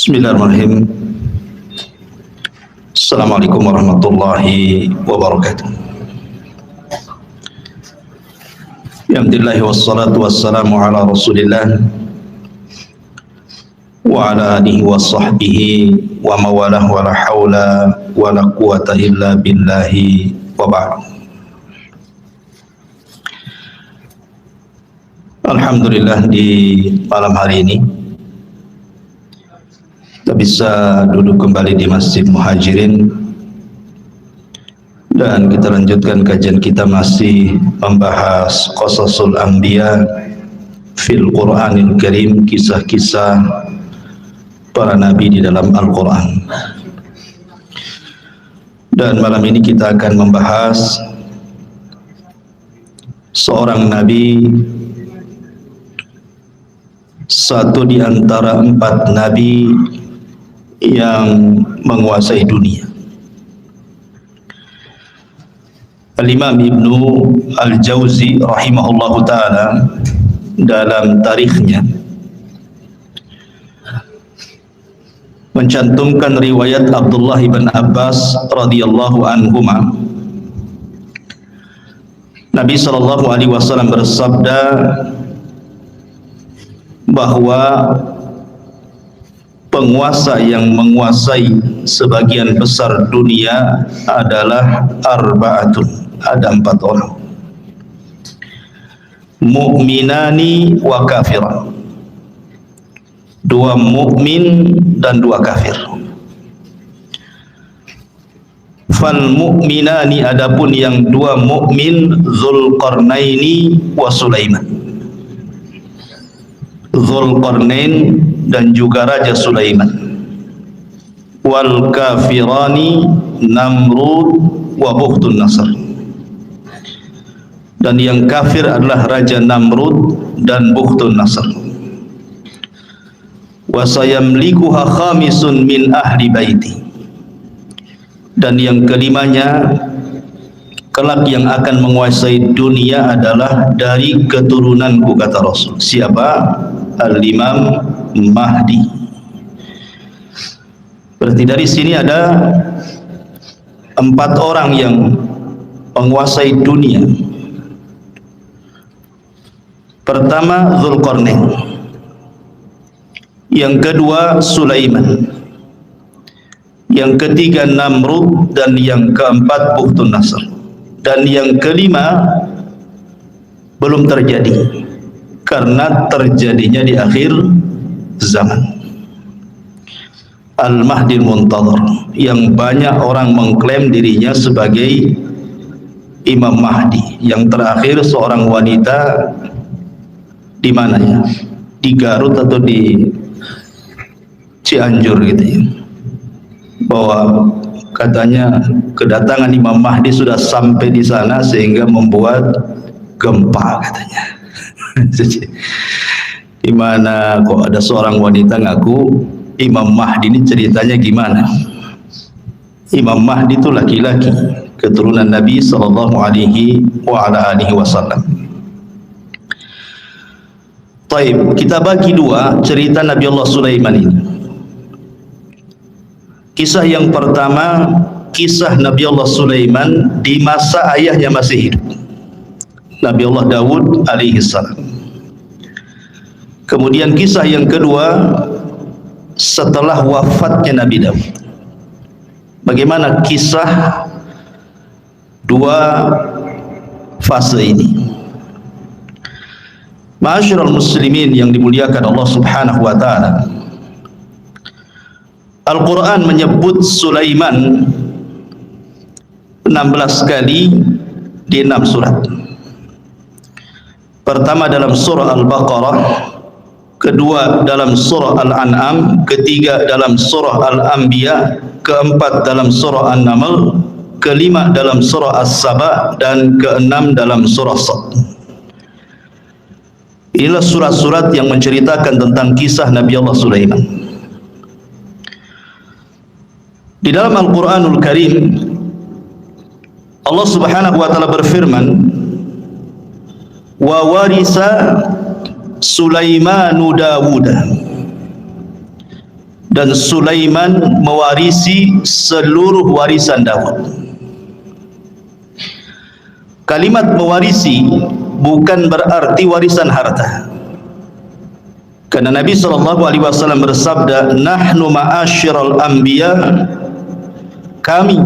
Bismillahirrahmanirrahim. Assalamualaikum warahmatullahi wabarakatuh. Alhamdulillah wassalatu wassalamu ala Rasulillah wa ala alihi wa sahbihi wa mawalah wa la hawla wa la quwata illa billahi wa ba'd. Alhamdulillah, di malam hari ini kita bisa duduk kembali di Masjid Muhajirin dan kita lanjutkan kajian kita masih membahas Qasasul Anbiya fil Qur'anil Karim, kisah-kisah para nabi di dalam Al-Quran. Dan malam ini kita akan membahas seorang nabi, satu di antara 4 nabi yang menguasai dunia. Al-Imam Ibnu Al-Jauzi rahimahullahu ta'ala dalam tarikhnya mencantumkan riwayat Abdullah ibn Abbas radhiyallahu anhuma. Nabi sallallahu alaihi wasallam bersabda bahwa penguasa yang menguasai sebagian besar dunia adalah arba'atun, ada 4 orang. Mu'minani wa kafiran, 2 mukmin dan 2 kafir. Fal mu'minani, adapun yang 2 mukmin, Dzulqarnaini wa Sulaiman, Dzulqarnain dan juga Raja Sulaiman. Wal kafirani Namrud wa Bukhtun Nasr, dan yang kafir adalah Raja Namrud dan Bukhtun Nasr. Wa sayamlikuha khamisun min ahli baiti, dan yang kelimanya kelak yang akan menguasai dunia adalah dari keturunanku, kata Rasul. Siapa? Al-Imam Mahdi. Berarti dari sini ada 4 orang yang menguasai dunia. Pertama Dzulqarnain, yang kedua Sulaiman, yang ketiga Namrud, dan yang keempat Bukhtun Nasr, dan yang kelima belum terjadi karena terjadinya di akhir zaman. Al-Mahdi Muntadhar, yang banyak orang mengklaim dirinya sebagai Imam Mahdi. Yang terakhir seorang wanita di mana ya? Di Garut atau di Cianjur gitu ya, bahwa katanya kedatangan Imam Mahdi sudah sampai di sana sehingga membuat gempa katanya. Di mana kok ada seorang wanita ngaku Imam Mahdi, ini ceritanya gimana? Imam Mahdi itu laki-laki, keturunan Nabi sallallahu alaihi wa ala alihi wasallam. Taib, kita bagi 2 cerita Nabi Allah Sulaiman ini. Kisah yang pertama, kisah Nabi Allah Sulaiman di masa ayahnya masih hidup, Nabi Allah Daud alaihi salam. Kemudian kisah yang kedua setelah wafatnya Nabi Daud. Bagaimana kisah 2 fase ini? Ma'asyiral muslimin yang dimuliakan Allah Subhanahu wa taala, Al-Quran menyebut Sulaiman 16 kali di 6 surat. Pertama dalam surah Al-Baqarah, kedua dalam surah Al-An'am, ketiga dalam surah Al-Anbiya, keempat dalam surah An-Naml, kelima dalam surah As-Saba, dan keenam dalam surah Sad. Inilah surat-surat yang menceritakan tentang kisah Nabi Allah Sulaiman. Di dalam Al-Quranul Karim, Allah Subhanahu wa ta'ala berfirman, wa warisa Sulaimanu Dawuda, dan Sulaiman mewarisi seluruh warisan Daud. Kalimat mewarisi bukan berarti warisan harta. Karena Nabi SAW bersabda, nahnu ma'asyiral anbiya, kami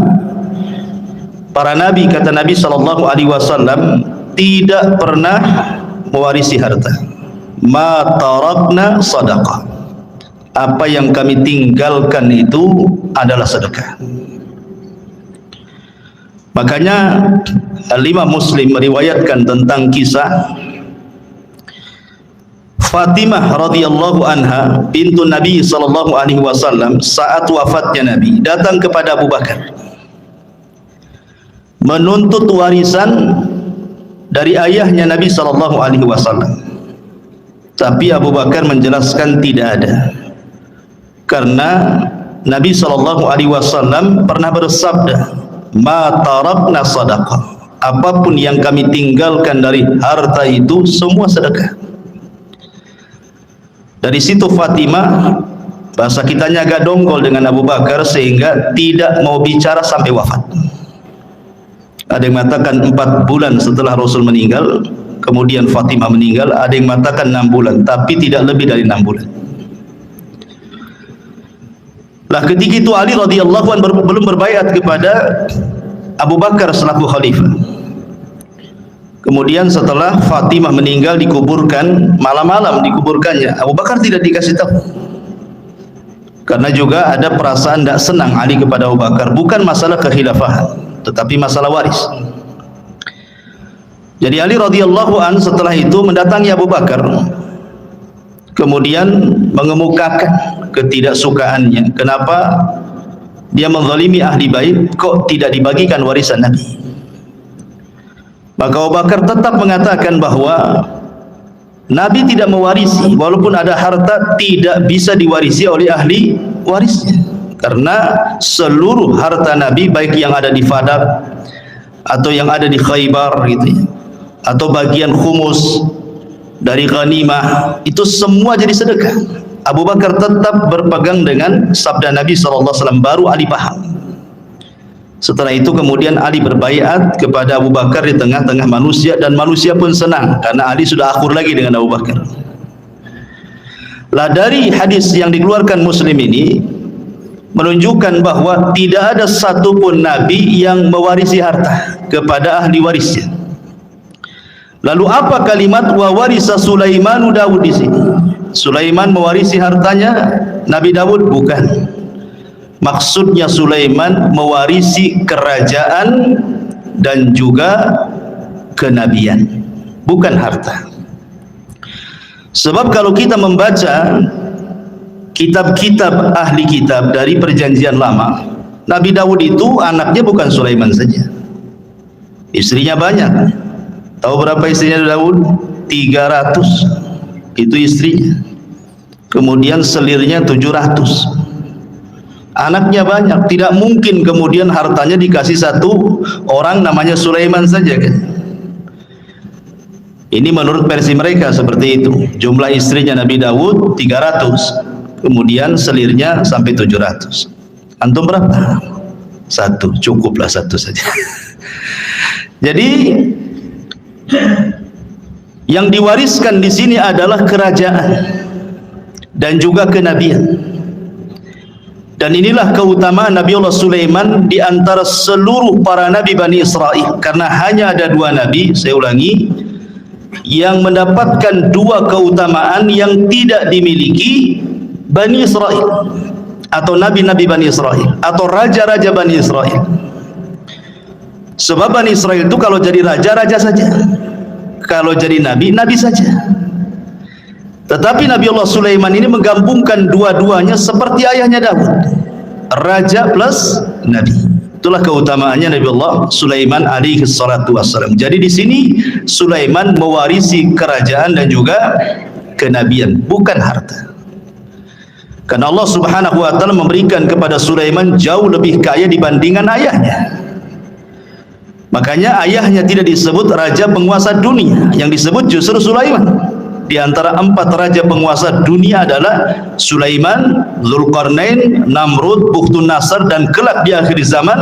para nabi, kata Nabi SAW, tidak pernah mewarisi harta. Ma tarakna sadaqah, apa yang kami tinggalkan itu adalah sedekah. Makanya Imam Muslim meriwayatkan tentang kisah Fatimah radhiyallahu anha bintu Nabi sallallahu alaihi wasallam saat wafatnya Nabi datang kepada Abu Bakar menuntut warisan dari ayahnya Nabi sallallahu alaihi wasallam. Tapi Abu Bakar menjelaskan tidak ada. Karena Nabi sallallahu alaihi wasallam pernah bersabda, "Ma tarakna sadaqah." Apapun yang kami tinggalkan dari harta itu semua sedekah. Dari situ Fatimah, bahasa kitanya agak dongkol dengan Abu Bakar sehingga tidak mau bicara sampai wafat. Ada yang mengatakan 4 bulan setelah Rasul meninggal, kemudian Fatimah meninggal. Ada yang mengatakan 6 bulan, tapi tidak lebih dari 6 bulan. Lah ketika itu Ali radhiyallahu anhu belum berbaiat kepada Abu Bakar selaku khalifah. Kemudian setelah Fatimah meninggal dikuburkan, malam-malam dikuburkannya, Abu Bakar tidak dikasih tahu. Karena juga ada perasaan tidak senang Ali kepada Abu Bakar, bukan masalah kekhilafahan, tetapi masalah waris. Jadi Ali radhiyallahu an setelah itu mendatangi Abu Bakar, kemudian mengemukakan ketidaksukaannya. Kenapa dia menzalimi ahli bait, kok tidak dibagikan warisan Nabi? Maka Abu Bakar tetap mengatakan bahwa Nabi tidak mewarisi, walaupun ada harta tidak bisa diwarisi oleh ahli warisnya. Karena seluruh harta Nabi, baik yang ada di Fadak atau yang ada di Khaybar gitu ya, atau bagian khumus dari ghanimah, itu semua jadi sedekah. Abu Bakar tetap berpegang dengan sabda Nabi SAW, baru Ali paham. Setelah itu kemudian Ali berbaiat kepada Abu Bakar di tengah-tengah manusia, dan manusia pun senang karena Ali sudah akur lagi dengan Abu Bakar. Lah dari hadis yang dikeluarkan Muslim ini menunjukkan bahwa tidak ada satupun Nabi yang mewarisi harta kepada ahli warisnya. Lalu apa kalimat wa warisa Sulaimanu Daud di sini? Sulaiman mewarisi hartanya Nabi Daud? Bukan. Maksudnya Sulaiman mewarisi kerajaan dan juga kenabian, bukan harta. Sebab kalau kita membaca kitab-kitab ahli kitab dari perjanjian lama, Nabi Daud itu anaknya bukan Sulaiman saja, istrinya banyak. Tahu berapa istrinya Daud? 300 itu istrinya. Kemudian selirnya 700. Anaknya banyak, tidak mungkin kemudian hartanya dikasih satu orang namanya Sulaiman saja kan. Ini menurut versi mereka seperti itu. Jumlah istrinya Nabi Daud 300, kemudian selirnya sampai 700. Antum berapa? 1, cukuplah 1 saja. Jadi yang diwariskan di sini adalah kerajaan dan juga kenabian. Dan inilah keutamaan Nabi Allah Sulaiman di antara seluruh para nabi Bani Israel. Karena hanya ada 2 nabi, saya ulangi, yang mendapatkan 2 keutamaan yang tidak dimiliki Bani Israel, atau nabi-nabi Bani Israel, atau raja-raja Bani Israel. Sebab Bani Israel itu kalau jadi raja, raja saja. Kalau jadi nabi, nabi saja. Tetapi Nabi Allah Sulaiman ini menggabungkan dua-duanya seperti ayahnya Daud, raja plus nabi. Itulah keutamaannya Nabi Allah Sulaiman alaihi salatu wassalam. Jadi di sini Sulaiman mewarisi kerajaan dan juga kenabian, bukan harta. Karena Allah Subhanahu wa taala memberikan kepada Sulaiman jauh lebih kaya dibandingkan ayahnya. Makanya ayahnya tidak disebut raja penguasa dunia, yang disebut justru Sulaiman. di antara 4 raja penguasa dunia adalah Sulaiman, Zulkarnain, Namrud, Bukhtun Nasr, dan kelak di akhir zaman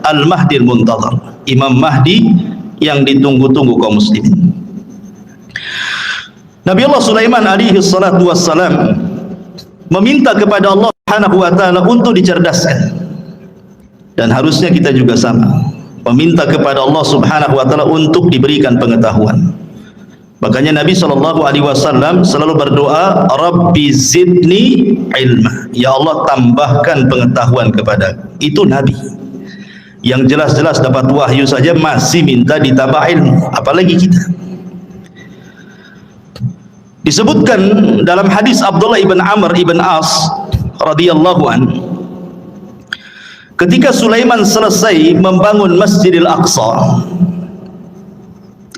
Al-Mahdi Al-Muntadhar, Imam Mahdi yang ditunggu-tunggu kaum muslimin. Nabi Allah Sulaiman alaihi salatu wassalam meminta kepada Allah Subhanahu wa taala untuk dicerdaskan, dan harusnya kita juga sama, meminta kepada Allah Subhanahu wa taala untuk diberikan pengetahuan. Makanya Nabi SAW selalu berdoa, Rabbi zidni ilma, ya Allah tambahkan pengetahuan kepadaku. Itu Nabi yang jelas-jelas dapat wahyu saja masih minta ditambah ilmu, apalagi kita. Disebutkan dalam hadis Abdullah ibn Amr ibn As radhiyallahu an, ketika Sulaiman selesai membangun Masjidil Aqsa,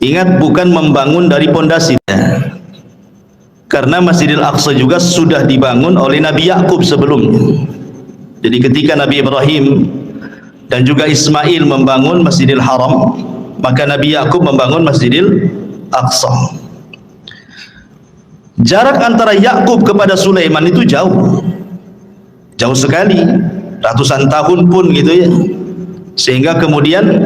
ingat bukan membangun dari pondasi, karena Masjidil Aqsa juga sudah dibangun oleh Nabi Yakub sebelumnya. Jadi ketika Nabi Ibrahim dan juga Ismail membangun Masjidil Haram, maka Nabi Yakub membangun Masjidil Aqsa. Jarak antara Yakub kepada Sulaiman itu jauh sekali, ratusan tahun pun gitu ya, sehingga kemudian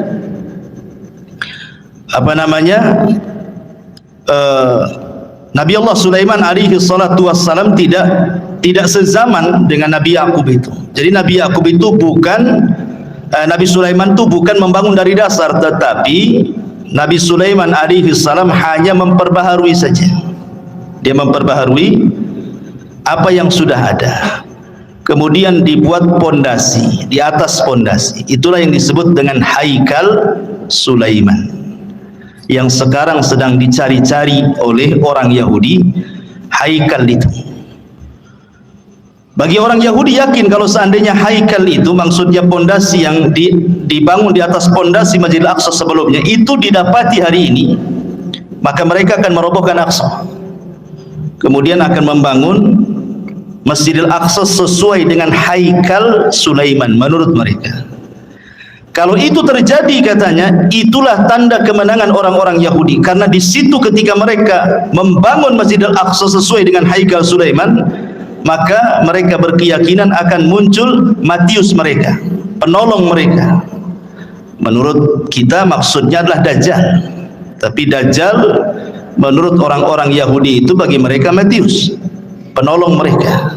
Nabi Allah Sulaiman alaihi salatu wassalam tidak sezaman dengan Nabi Yakub itu. Jadi Nabi Yakub itu Nabi Sulaiman itu bukan membangun dari dasar, tetapi Nabi Sulaiman alaihi salam hanya memperbaharui saja. Dia memperbaharui apa yang sudah ada, kemudian dibuat pondasi, di atas pondasi itulah yang disebut dengan Haikal Sulaiman, yang sekarang sedang dicari-cari oleh orang Yahudi. Haikal itu, bagi orang Yahudi yakin kalau seandainya Haikal itu maksudnya pondasi yang dibangun di atas pondasi Masjidil Aqsa sebelumnya itu didapati hari ini, maka mereka akan merobohkan Aqsa, kemudian akan membangun Masjidil Aqsa sesuai dengan Haikal Sulaiman menurut mereka. Kalau itu terjadi, katanya, itulah tanda kemenangan orang-orang Yahudi, karena di situ ketika mereka membangun Masjidil Aqsa sesuai dengan Haikal Sulaiman, maka mereka berkeyakinan akan muncul Matius mereka, penolong mereka. Menurut kita maksudnya adalah Dajjal, tapi Dajjal menurut orang-orang Yahudi itu bagi mereka Matius, penolong mereka.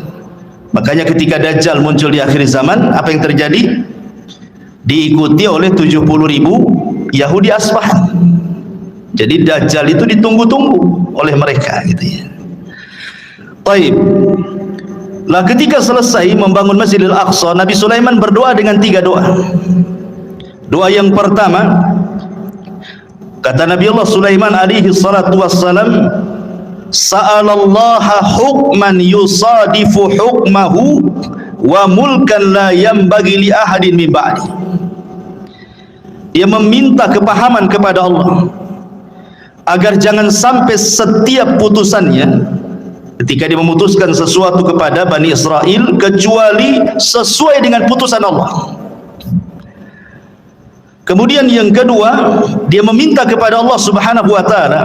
Makanya ketika Dajjal muncul di akhir zaman, apa yang terjadi? Diikuti oleh 70.000 Yahudi Asbahan. Jadi Dajjal itu ditunggu-tunggu oleh mereka gitu ya. Baik. Lah ketika selesai membangun Masjidil Aqsa, Nabi Sulaiman berdoa dengan 3 doa. Doa yang pertama, kata Nabi Allah Sulaiman alaihi salatu wassalam, sa'alallaha hukman yusadifu hukmahu wa mulkan la yanbaghi li ahadin min ba'di. Dia meminta kepahaman kepada Allah agar jangan sampai setiap putusannya ketika dia memutuskan sesuatu kepada Bani Israel kecuali sesuai dengan putusan Allah. Kemudian yang kedua, dia meminta kepada Allah Subhanahu wa taala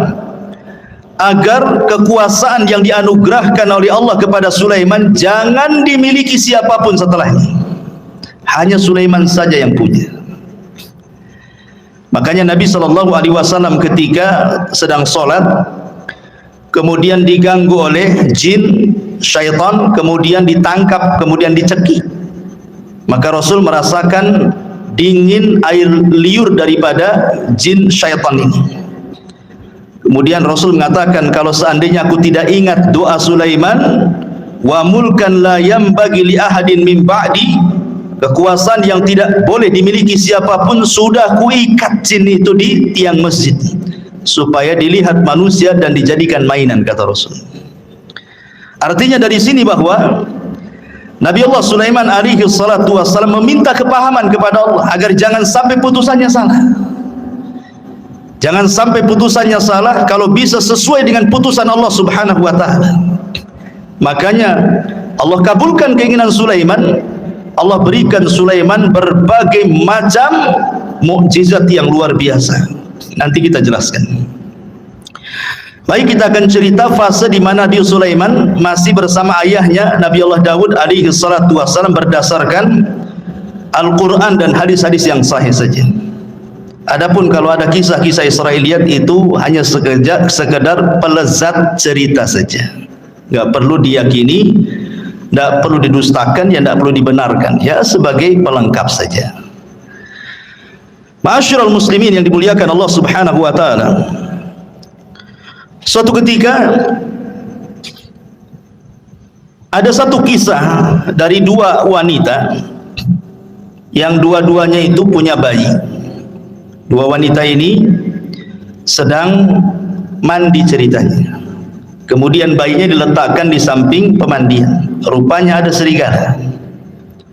agar kekuasaan yang dianugerahkan oleh Allah kepada Sulaiman jangan dimiliki siapapun setelahnya, hanya Sulaiman saja yang punya. Makanya Nabi SAW ketika sedang sholat, kemudian diganggu oleh jin, syaitan, kemudian ditangkap, kemudian dicekik, maka Rasul merasakan dingin air liur daripada jin syaitan ini. Kemudian Rasul mengatakan, kalau seandainya aku tidak ingat doa Sulaiman, wa mulkan la yanbaghi li ahadin min ba'di, kekuasaan yang tidak boleh dimiliki siapapun, sudah kuikat jin itu di tiang masjid supaya dilihat manusia dan dijadikan mainan, kata Rasul. Artinya dari sini bahwa Nabi Allah Sulaiman alaihi salatu wassalam meminta kepahaman kepada Allah agar jangan sampai putusannya salah. Jangan sampai putusannya salah, kalau bisa sesuai dengan putusan Allah Subhanahu wa taala. Makanya Allah kabulkan keinginan Sulaiman. Allah berikan Sulaiman berbagai macam mukjizat yang luar biasa. Nanti kita jelaskan. Baik, kita akan cerita fase di mana Nabi Sulaiman masih bersama ayahnya Nabi Allah Daud alaihi salatu wassalam berdasarkan Al-Quran dan hadis-hadis yang sahih saja. Adapun kalau ada kisah-kisah Israiliyat itu hanya sekedar pelezat cerita saja, nggak perlu diyakini, nggak perlu didustakan, ya nggak perlu dibenarkan, ya sebagai pelengkap saja. Ma'asyiral muslimin yang dimuliakan Allah Subhanahu wa taala. Suatu ketika ada satu kisah dari dua wanita yang dua-duanya itu punya bayi. Dua wanita ini sedang mandi ceritanya. Kemudian bayinya diletakkan di samping pemandian. Rupanya ada serigala.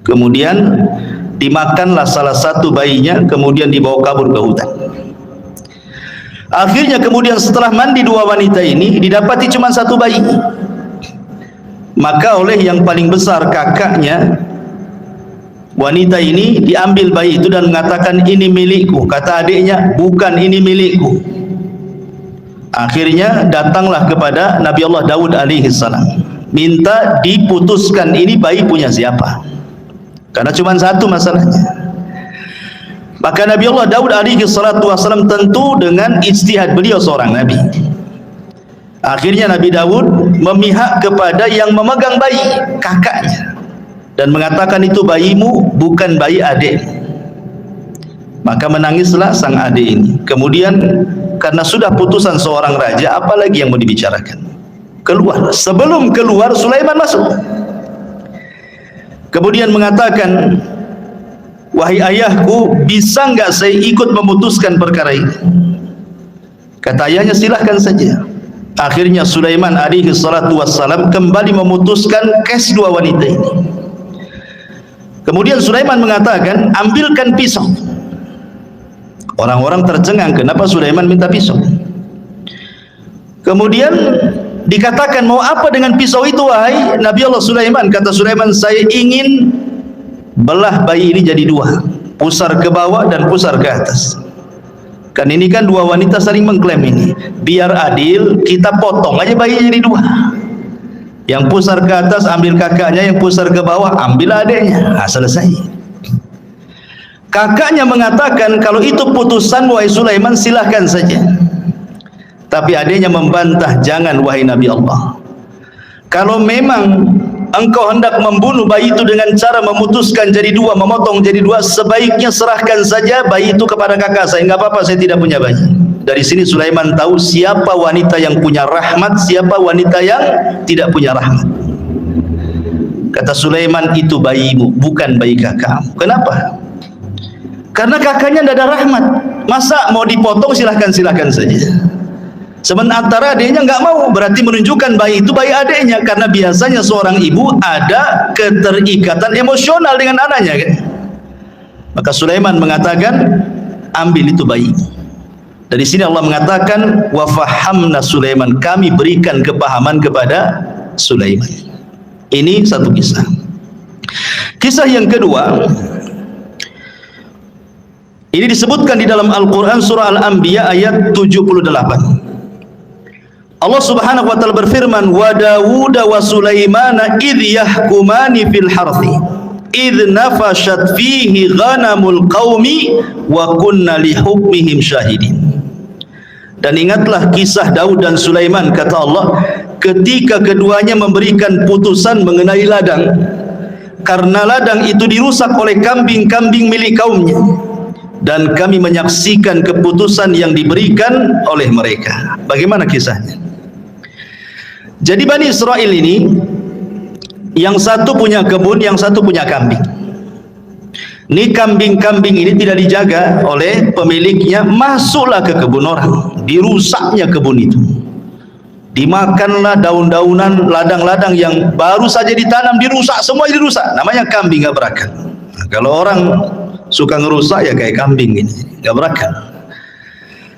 Kemudian dimakanlah salah satu bayinya, kemudian dibawa kabur ke hutan. Akhirnya kemudian setelah mandi dua wanita ini didapati cuma satu bayi. Maka oleh yang paling besar kakaknya wanita ini diambil bayi itu dan mengatakan, ini milikku. Kata adiknya, bukan, ini milikku. Akhirnya datanglah kepada Nabi Allah Daud alaihi salam, minta diputuskan ini bayi punya siapa, karena cuma satu masalahnya. Maka Nabi Allah Daud alaihi salatu wassalam tentu dengan ijtihad beliau seorang nabi. Akhirnya Nabi Daud memihak kepada yang memegang bayi, kakaknya, dan mengatakan itu bayimu, bukan bayi adik. Maka menangislah sang adik ini. Kemudian karena sudah putusan seorang raja, apalagi yang mau dibicarakan? Keluar. Sebelum keluar Sulaiman masuk. Kemudian mengatakan, wahai ayahku, bisa enggak saya ikut memutuskan perkara ini? Kata ayahnya, silahkan saja. Akhirnya Sulaiman alaihi salatu wassalam kembali memutuskan kes dua wanita ini. Kemudian Sulaiman mengatakan, ambilkan pisau. Orang-orang tercengang, kenapa Sulaiman minta pisau? Kemudian dikatakan, mau apa dengan pisau itu wahai Nabi Allah Sulaiman? Kata Sulaiman, saya ingin belah bayi ini jadi dua, pusar ke bawah dan pusar ke atas. Kan ini kan dua wanita saling mengklaim ini. Biar adil, kita potong aja bayi jadi dua. Yang pusar ke atas ambil kakaknya, yang pusar ke bawah ambil adiknya. Nah, selesai. Kakaknya mengatakan, kalau itu putusan wahai Sulaiman, silahkan saja. Tapi adiknya membantah, jangan wahai Nabi Allah. Kalau memang engkau hendak membunuh bayi itu dengan cara memutuskan jadi dua, memotong jadi dua, sebaiknya serahkan saja bayi itu kepada kakak saya. Enggak apa-apa, saya tidak punya bayi. Dari sini Sulaiman tahu siapa wanita yang punya rahmat, siapa wanita yang tidak punya rahmat. Kata Sulaiman, itu bayimu, bukan bayi kakakmu. Kenapa? Karena kakaknya tidak ada rahmat. Masa mau dipotong, silahkan saja. Sementara adiknya nggak mau, berarti menunjukkan bayi itu bayi adiknya. Karena biasanya seorang ibu ada keterikatan emosional dengan anaknya, kan? Maka Sulaiman mengatakan, ambil itu bayi. Dari sini Allah mengatakan, wa fahamna Sulaiman, kami berikan kepahaman kepada Sulaiman. Ini satu kisah. Kisah yang kedua, ini disebutkan di dalam Al-Quran surah Al-Anbiya ayat 78. Allah Subhanahu wa taala berfirman, wa Dawud wa Sulaimana idh yahkumani fil harthi idh nafashat fihi ghanamul qaumi wa kunna li hukmihim syahidin. Dan ingatlah kisah Daud dan Sulaiman, kata Allah, ketika keduanya memberikan putusan mengenai ladang, karena ladang itu dirusak oleh kambing-kambing milik kaumnya, dan kami menyaksikan keputusan yang diberikan oleh mereka. Bagaimana kisahnya? Jadi Bani Israel ini, yang satu punya kebun, yang satu punya kambing. Ini kambing-kambing ini tidak dijaga oleh pemiliknya, masuklah ke kebun orang, dirusaknya kebun itu. Dimakanlah daun-daunan, ladang-ladang yang baru saja ditanam, dirusak, semua dirusak. Namanya kambing gak berakal. Nah, kalau orang suka ngerusak ya kayak kambing ini, gak berakal.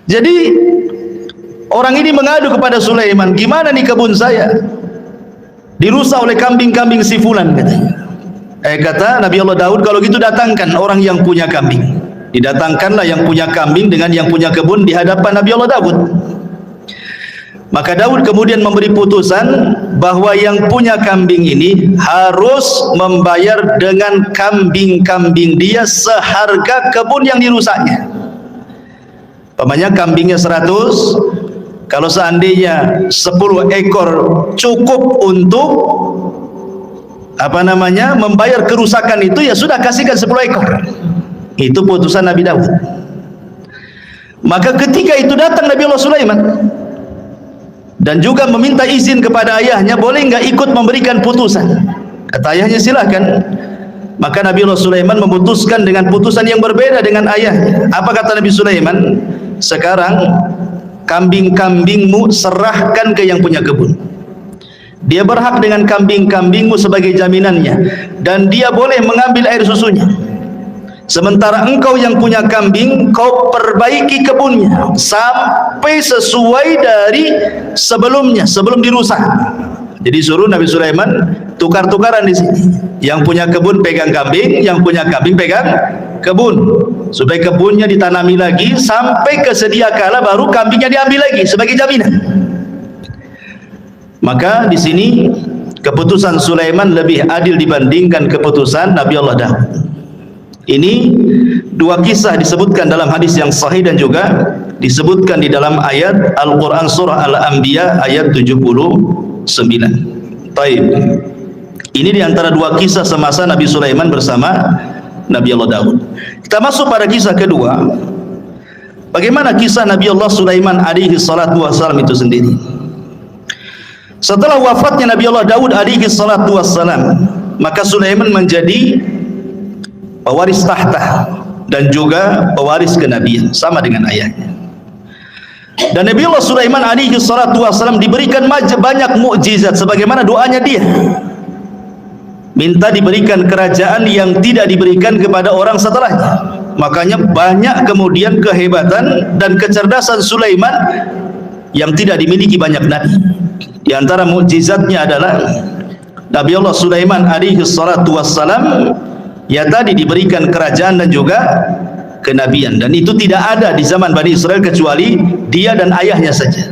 Jadi orang ini mengadu kepada Sulaiman, gimana nih kebun saya dirusak oleh kambing-kambing si fulan, katanya. Kata Nabi Allah Daud, kalau gitu datangkan orang yang punya kambing. Didatangkanlah yang punya kambing dengan yang punya kebun di hadapan Nabi Allah Daud. Maka Daud kemudian memberi putusan bahwa yang punya kambing ini harus membayar dengan kambing-kambing dia seharga kebun yang dirusaknya. Pamannya kambingnya 100, kalau seandainya 10 ekor cukup untuk membayar kerusakan itu, ya sudah, kasihkan 10 ekor. Itu putusan Nabi Daud. Maka ketika itu datang Nabi Allah Sulaiman dan juga meminta izin kepada ayahnya, boleh enggak ikut memberikan putusan? Kata ayahnya, silahkan. Maka Nabi Allah Sulaiman memutuskan dengan putusan yang berbeda dengan ayahnya. Apa kata Nabi Sulaiman? Sekarang kambing-kambingmu serahkan ke yang punya kebun. Dia berhak dengan kambing-kambingmu sebagai jaminannya, dan dia boleh mengambil air susunya. Sementara engkau yang punya kambing, kau perbaiki kebunnya sampai sesuai dari sebelumnya, sebelum dirusak. Jadi suruh Nabi Sulaiman tukar-tukaran di sini. Yang punya kebun pegang kambing, yang punya kambing pegang kebun, supaya kebunnya ditanami lagi sampai kesedia kala baru kambingnya diambil lagi sebagai jaminan. Maka di sini keputusan Sulaiman lebih adil dibandingkan keputusan Nabi Allah Daud. Ini dua kisah disebutkan dalam hadis yang sahih dan juga disebutkan di dalam ayat Al-Quran surah Al-Anbiya ayat 79. Taib. Ini diantara dua kisah semasa Nabi Sulaiman bersama Nabi Allah Daud. Kita masuk pada kisah kedua. Bagaimana kisah Nabi Allah Sulaiman alaihi salatu wassalam itu sendiri? Setelah wafatnya Nabi Allah Daud alaihi salatu wassalam, maka Sulaiman menjadi pewaris tahta dan juga pewaris kenabian sama dengan ayahnya. Dan Nabi Allah Sulaiman alaihi salatu wassalam diberikan banyak mukjizat sebagaimana doanya dia. Minta diberikan kerajaan yang tidak diberikan kepada orang setelahnya. Makanya banyak kemudian kehebatan dan kecerdasan Sulaiman yang tidak dimiliki banyak nabi. Di antara mukjizatnya adalah Nabi Allah Sulaiman alaihi salatu wassalam ya tadi diberikan kerajaan dan juga kenabian, dan itu tidak ada di zaman Bani Israel kecuali dia dan ayahnya saja.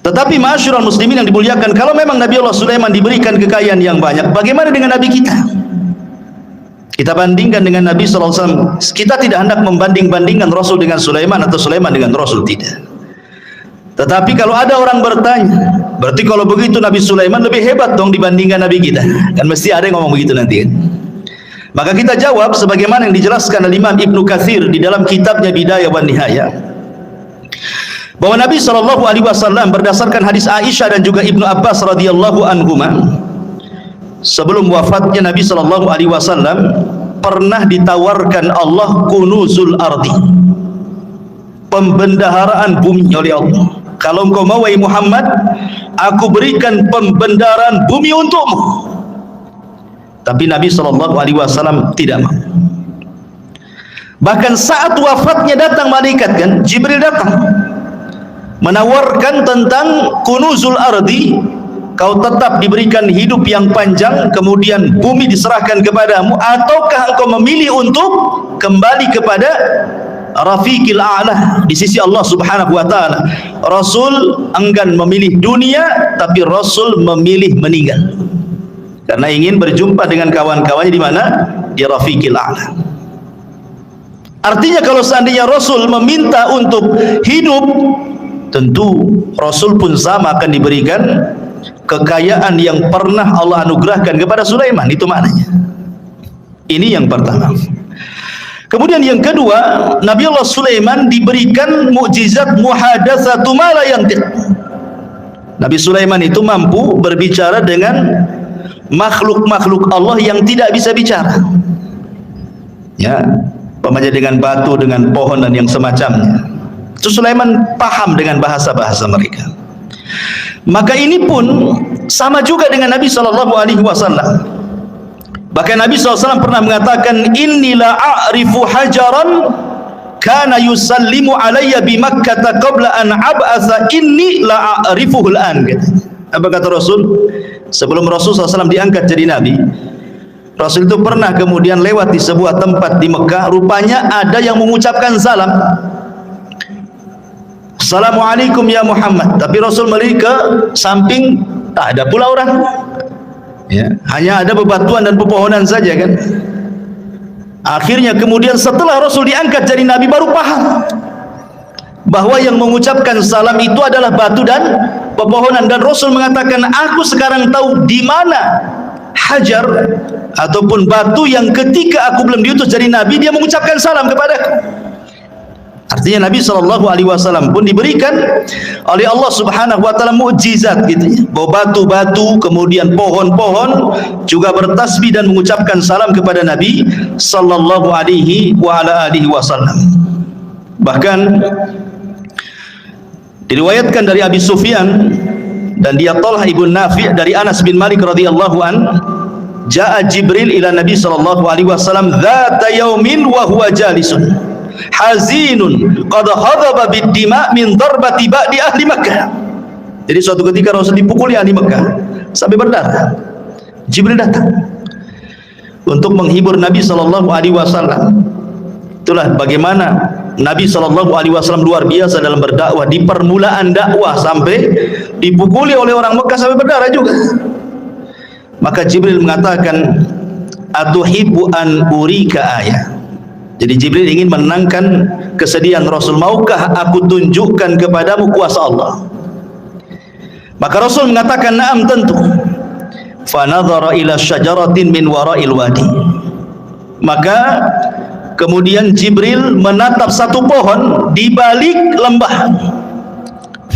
Tetapi ma'asyiral muslimin yang dimuliakan, kalau memang Nabi Allah Sulaiman diberikan kekayaan yang banyak, bagaimana dengan Nabi kita? Kita bandingkan dengan Nabi SAW. Kita tidak hendak membanding-bandingkan Rasul dengan Sulaiman atau Sulaiman dengan Rasul, tidak. Tetapi kalau ada orang bertanya, berarti kalau begitu Nabi Sulaiman lebih hebat dong dibandingkan Nabi kita. Kan mesti ada yang ngomong begitu nanti kan. Maka kita jawab sebagaimana yang dijelaskan oleh Imam Ibnu Katsir di dalam kitabnya Bidayah wan Nihayah, bahwa Nabi SAW berdasarkan hadis Aisyah dan juga Ibnu Abbas radhiyallahu anhuma, sebelum wafatnya Nabi SAW pernah ditawarkan Allah kunuzul ardi, pembendaharaan bumi oleh Allah. Kalau engkau mau wahai Muhammad, aku berikan pembendaharaan bumi untukmu. Tapi Nabi SAW tidak mau. Bahkan saat wafatnya datang malaikat, kan Jibril datang menawarkan tentang kunuzul ardi, kau tetap diberikan hidup yang panjang kemudian bumi diserahkan kepadamu, ataukah engkau memilih untuk kembali kepada Rafiqil A'la di sisi Allah Subhanahu wa taala. Rasul enggan memilih dunia, tapi Rasul memilih meninggal karena ingin berjumpa dengan kawan-kawannya di mana? Di Rafiqil A'la. Artinya kalau seandainya Rasul meminta untuk hidup, tentu Rasul pun sama akan diberikan kekayaan yang pernah Allah anugerahkan kepada Sulaiman. Itu maknanya. Ini yang pertama. Kemudian yang kedua, Nabi Allah Sulaiman diberikan mukjizat muhadatsatu ma la yantiq. Nabi Sulaiman itu mampu berbicara dengan makhluk-makhluk Allah yang tidak bisa bicara. Ya, umpamanya dengan batu, dengan pohon dan yang semacamnya. Itu Sulaiman paham dengan bahasa-bahasa mereka. Maka ini pun sama juga dengan Nabi SAW. Bahkan Nabi SAW pernah mengatakan, inni la a'rifu hajaran kana yusallimu alayya bi Makkah qabla an ab'atha inni la a'rifuhu al-an. Apa kata Rasul? Sebelum Rasul SAW diangkat jadi Nabi, Rasul itu pernah kemudian lewat di sebuah tempat di Mekah, rupanya ada yang mengucapkan salam Assalamualaikum ya Muhammad. Tapi Rasul melihat ke samping, tak ada pula orang. Ya, hanya ada bebatuan dan pepohonan saja kan. Akhirnya kemudian setelah Rasul diangkat jadi Nabi baru paham bahwa yang mengucapkan salam itu adalah batu dan pepohonan. Dan Rasul mengatakan, aku sekarang tahu di mana hajar ataupun batu yang ketika aku belum diutus jadi Nabi dia mengucapkan salam kepadaku. Artinya Nabi SAW pun diberikan oleh Allah Subhanahu Wa Taala mukjizat gitu ya, bahwa batu-batu kemudian pohon-pohon juga bertasbih dan mengucapkan salam kepada Nabi Sallallahu Alaihi Wasallam. Bahkan diriwayatkan dari Abi Sufyan dan dia Talha ibn Nafi' dari Anas bin Malik radhiyallahu an, jaa Jibril ila Nabi sallallahu alaihi wasallam dzata yaumin wa huwa jalisun hazinun qad hadaba bid-dima' min darbati ba'di ahli Makkah. Jadi suatu ketika Rasul dipukuli ahli Makkah sampai berdarah. Jibril datang untuk menghibur Nabi sallallahu alaihi wasallam. Itulah bagaimana Nabi sallallahu alaihi wasallam luar biasa dalam berdakwah. Di permulaan dakwah sampai dipukuli oleh orang Mekah sampai berdarah juga. Maka Jibril mengatakan, atuhibbu an urika ayah. Jadi Jibril ingin menenangkan kesedihan Rasul. Maukah aku tunjukkan kepadamu kuasa Allah? Maka Rasul mengatakan, na'am, tentu. Fanadhara ila syajaratin min wara'il wadi. Maka kemudian Jibril menatap satu pohon di balik lembah.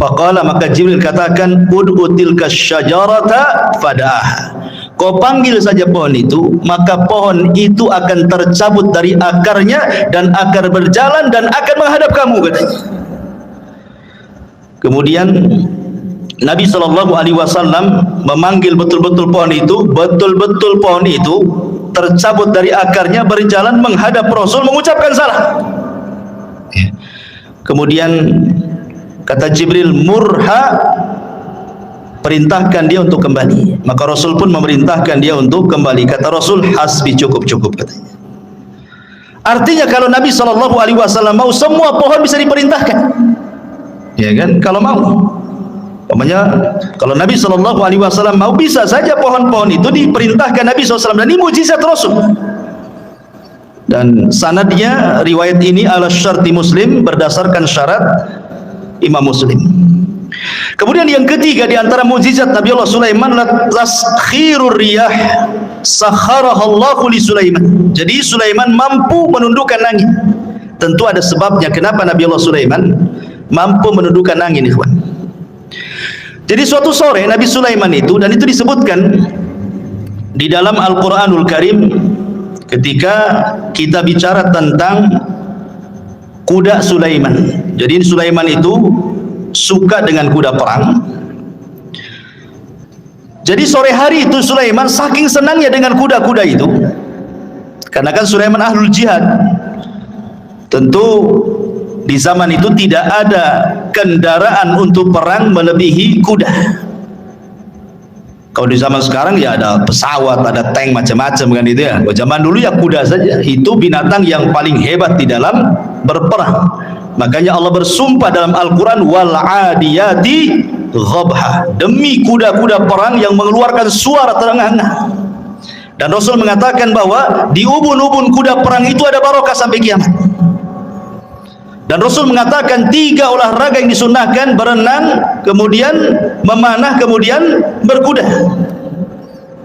Faqala, maka Jibril katakan, ud'u tilka syajarata fada'ah. Kau panggil saja pohon itu, maka pohon itu akan tercabut dari akarnya dan akar berjalan dan akan menghadap kamu, katanya. Kemudian Nabi SAW memanggil betul-betul pohon itu, betul-betul pohon itu tercabut dari akarnya, berjalan menghadap Rasul mengucapkan salam. Kemudian kata Jibril, murha, perintahkan dia untuk kembali. Maka Rasul pun memerintahkan dia untuk kembali. Kata Rasul, hasbi, cukup, katanya. Artinya kalau Nabi SAW mau, semua pohon bisa diperintahkan, ya kan? Kalau mau, umpamanya kalau Nabi SAW mau, bisa saja pohon-pohon itu diperintahkan Nabi SAW. Dan ini mujizat Rasul. Dan sanadnya riwayat ini ala syarti Muslim, berdasarkan syarat Imam Muslim. Kemudian yang ketiga di antara mukjizat Nabi Allah Sulaiman adalah taskhirur riyah, sakharahallahu li Sulaiman. Jadi Sulaiman mampu menundukkan angin. Tentu ada sebabnya kenapa Nabi Allah Sulaiman mampu menundukkan angin, ikhwan. Jadi suatu sore Nabi Sulaiman itu, dan itu disebutkan di dalam Al-Qur'anul Karim ketika kita bicara tentang kuda Sulaiman. Jadi Sulaiman itu suka dengan kuda perang. Jadi sore hari itu Sulaiman saking senangnya dengan kuda-kuda itu, karena kan Sulaiman ahlul jihad. Tentu di zaman itu tidak ada kendaraan untuk perang melebihi kuda. Kalau di zaman sekarang ya ada pesawat, ada tank, macam-macam kan itu ya. Kalau zaman dulu ya kuda saja. Itu binatang yang paling hebat di dalam berperang. Makanya Allah bersumpah dalam Al-Quran, wal adiyati ghabha, demi kuda-kuda perang yang mengeluarkan suara terengah-engah. Dan Rasul mengatakan bahwa di ubun-ubun kuda perang itu ada barokah sampai kiamat. Dan Rasul mengatakan 3 olahraga yang disunnahkan: berenang, kemudian memanah, kemudian berkuda.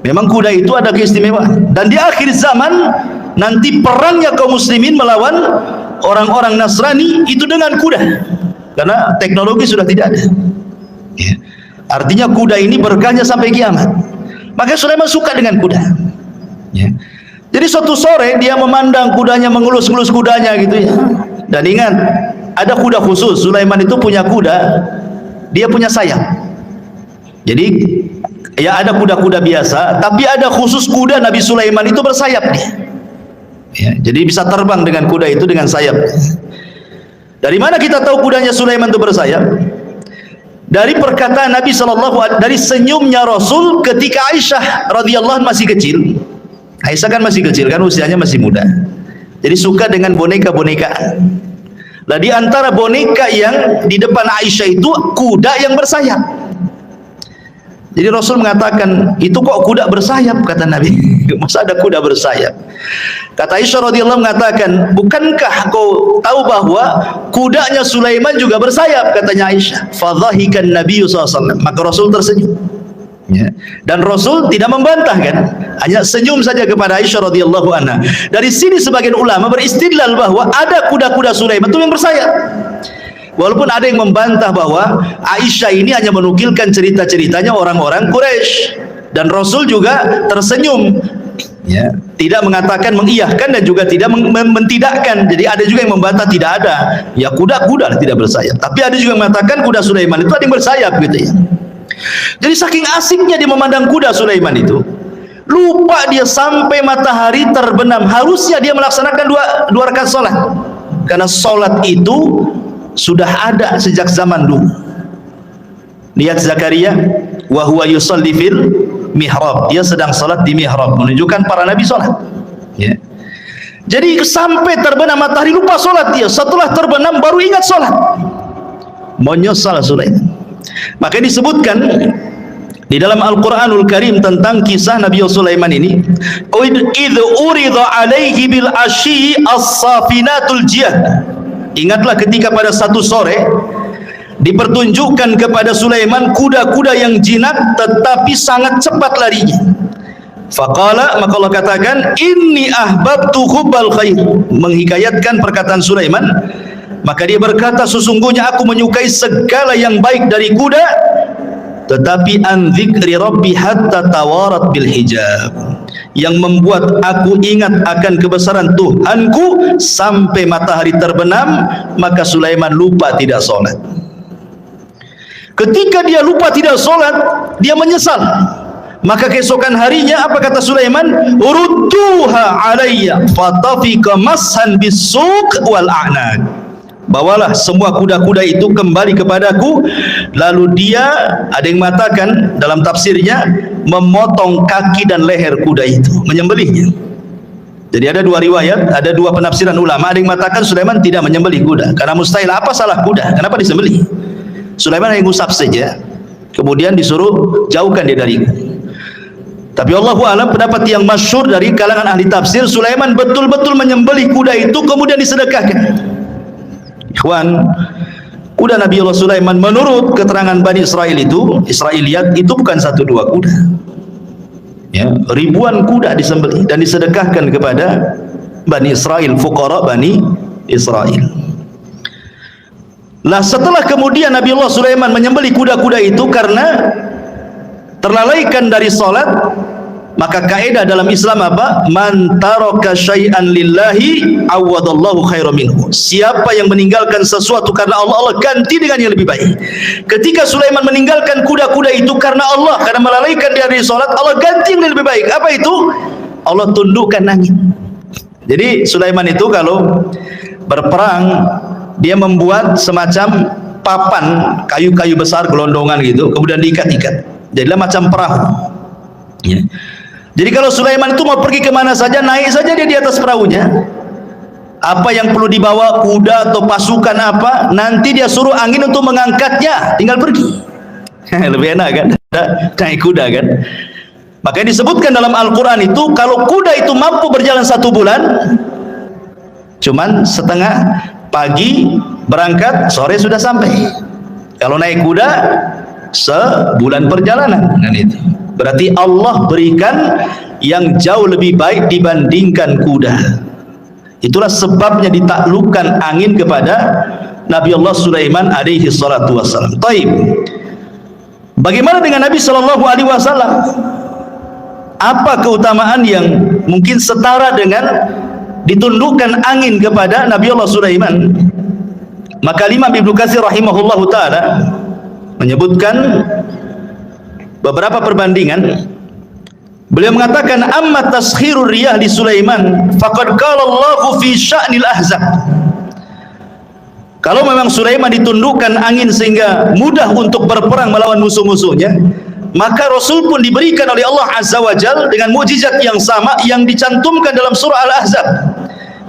Memang kuda itu ada keistimewaan. Dan di akhir zaman nanti perangnya kaum muslimin melawan orang-orang Nasrani itu dengan kuda, karena teknologi sudah tidak ada. Artinya kuda ini berkahnya sampai kiamat. Maka Sulaiman suka dengan kuda. Jadi suatu sore dia memandang kudanya, mengelus-ngelus kudanya gitu ya. Dan ingat, ada kuda khusus. Sulaiman itu punya kuda, dia punya sayap. Jadi ya ada kuda-kuda biasa, tapi ada khusus kuda Nabi Sulaiman itu bersayap dia. Ya, jadi bisa terbang dengan kuda itu dengan sayap. Dari mana kita tahu kudanya Sulaiman itu bersayap? Dari perkataan Nabi dari senyumnya Rasul ketika Aisyah radhiyallahu masih kecil. Aisyah kan masih kecil kan, usianya masih muda. Jadi suka dengan boneka-bonekaan. Lah di antara boneka yang di depan Aisyah itu kuda yang bersayap. Jadi Rasul mengatakan, itu kok kuda bersayap, kata Nabi. Masa ada kuda bersayap? Kata Aisyah radhiyallahu mengatakan, bukankah kau tahu bahwa kudanya Sulaiman juga bersayap? Katanya Aisyah. Fadhahikan Nabi SAW. Maka Rasul tersenyum. Ya. Dan Rasul tidak membantah, kan, hanya senyum saja kepada Aisyah radhiyallahu anha. Dari sini sebagian ulama beristidlal bahwa ada kuda-kuda Sulaiman itu yang bersayap. Walaupun ada yang membantah bahwa Aisyah ini hanya menukilkan cerita-ceritanya orang-orang Quraisy, dan Rasul juga tersenyum, ya, tidak mengatakan mengiyahkan dan juga tidak mentidakkan. Jadi ada juga yang membantah tidak ada, ya kuda-kuda tidak bersayap. Tapi ada juga yang mengatakan kuda Sulaiman itu ada yang bersayap, gitu ya. Jadi saking asiknya dia memandang kuda Sulaiman itu, lupa dia sampai matahari terbenam. Harusnya dia melaksanakan dua rakaat salat, karena salat itu sudah ada sejak zaman dulu. Lihat Zakaria, wa huwa yusalli fil mihrab, dia sedang salat di mihrab, menunjukkan para nabi salat, ya. Jadi sampai terbenam matahari lupa salat dia, setelah terbenam baru ingat salat. Menyesal Sulaiman. Maka disebutkan di dalam Al-Quranul Karim tentang kisah Nabi Sulaiman ini, idh urida alaihi bil asyi as-safinatul jiyad. Ingatlah ketika pada satu sore dipertunjukkan kepada Sulaiman kuda-kuda yang jinak tetapi sangat cepat larinya. Faqala, maka Allah katakan, inni ahbabtu hubbal khair, menghikayatkan perkataan Sulaiman. Maka dia berkata, sesungguhnya aku menyukai segala yang baik dari kuda, tetapi an dzikri rabbi hatta tawarat bil hijab, yang membuat aku ingat akan kebesaran Tuhanku sampai matahari terbenam. Maka Sulaiman lupa tidak sholat. Ketika dia lupa tidak sholat, dia menyesal. Maka keesokan harinya apa kata Sulaiman? Urudduha alayya fatafika mashan bisuq wal a'naq. Bawalah semua kuda-kuda itu kembali kepadaku. Lalu dia, ada yang mengatakan dalam tafsirnya, memotong kaki dan leher kuda itu, menyembelihnya. Jadi ada dua riwayat, ada dua penafsiran ulama. Ada yang mengatakan Sulaiman tidak menyembelih kuda, karena mustahil, apa salah kuda, kenapa disembelih? Sulaiman hanya ngusap saja, kemudian disuruh jauhkan dia dariku. Tapi Allahu a'lam, pendapat yang masyhur dari kalangan ahli tafsir, Sulaiman betul-betul menyembelih kuda itu kemudian disedekahkan. Ikhwan, kuda Nabi Allah Sulaiman menurut keterangan Bani Israel itu, Israiliyat, itu bukan satu dua kuda, ya, ribuan kuda disembelih dan disedekahkan kepada Bani Israel, fuqara Bani Israel. Lah setelah kemudian Nabi Allah Sulaiman menyembelih kuda-kuda itu karena terlalaikan dari salat, maka kaidah dalam Islam apa? Man taraka syai'an lillahi awadallahu khairan minhu. Siapa yang meninggalkan sesuatu karena Allah, Allah ganti dengan yang lebih baik. Ketika Sulaiman meninggalkan kuda-kuda itu karena Allah, karena melalaikan dia dari salat, Allah ganti yang lebih baik. Apa itu? Allah tundukkan angin. Jadi Sulaiman itu kalau berperang, dia membuat semacam papan kayu-kayu besar gelondongan gitu, kemudian diikat-ikat. Jadilah macam perahu, ya. Jadi kalau Sulaiman itu mau pergi kemana saja, naik saja dia di atas perahunya. Apa yang perlu dibawa, kuda atau pasukan apa, nanti dia suruh angin untuk mengangkatnya, tinggal pergi. Lebih enak kan, naik kuda kan. Makanya disebutkan dalam Al-Quran itu, kalau kuda itu mampu berjalan 1 bulan, cuman setengah, pagi berangkat, sore sudah sampai. Kalau naik kuda, sebulan perjalanan, kan itu. Berarti Allah berikan yang jauh lebih baik dibandingkan kuda. Itulah sebabnya ditaklukkan angin kepada Nabi Allah Sulaiman alaihi salatu wassalam. Taib. Bagaimana dengan Nabi sallallahu alaihi wasallam? Apa keutamaan yang mungkin setara dengan ditundukkan angin kepada Nabi Allah Sulaiman? Maka Imam Ibnu Katsir rahimahullahu taala menyebutkan beberapa perbandingan. Beliau mengatakan, amma taskhirur riyah li Sulaiman faqad qala Allahu fi sya'nil ahzab. Kalau memang Sulaiman ditundukkan angin sehingga mudah untuk berperang melawan musuh-musuhnya, maka Rasul pun diberikan oleh Allah Azza wa Jalla dengan mukjizat yang sama yang dicantumkan dalam surah Al-Ahzab.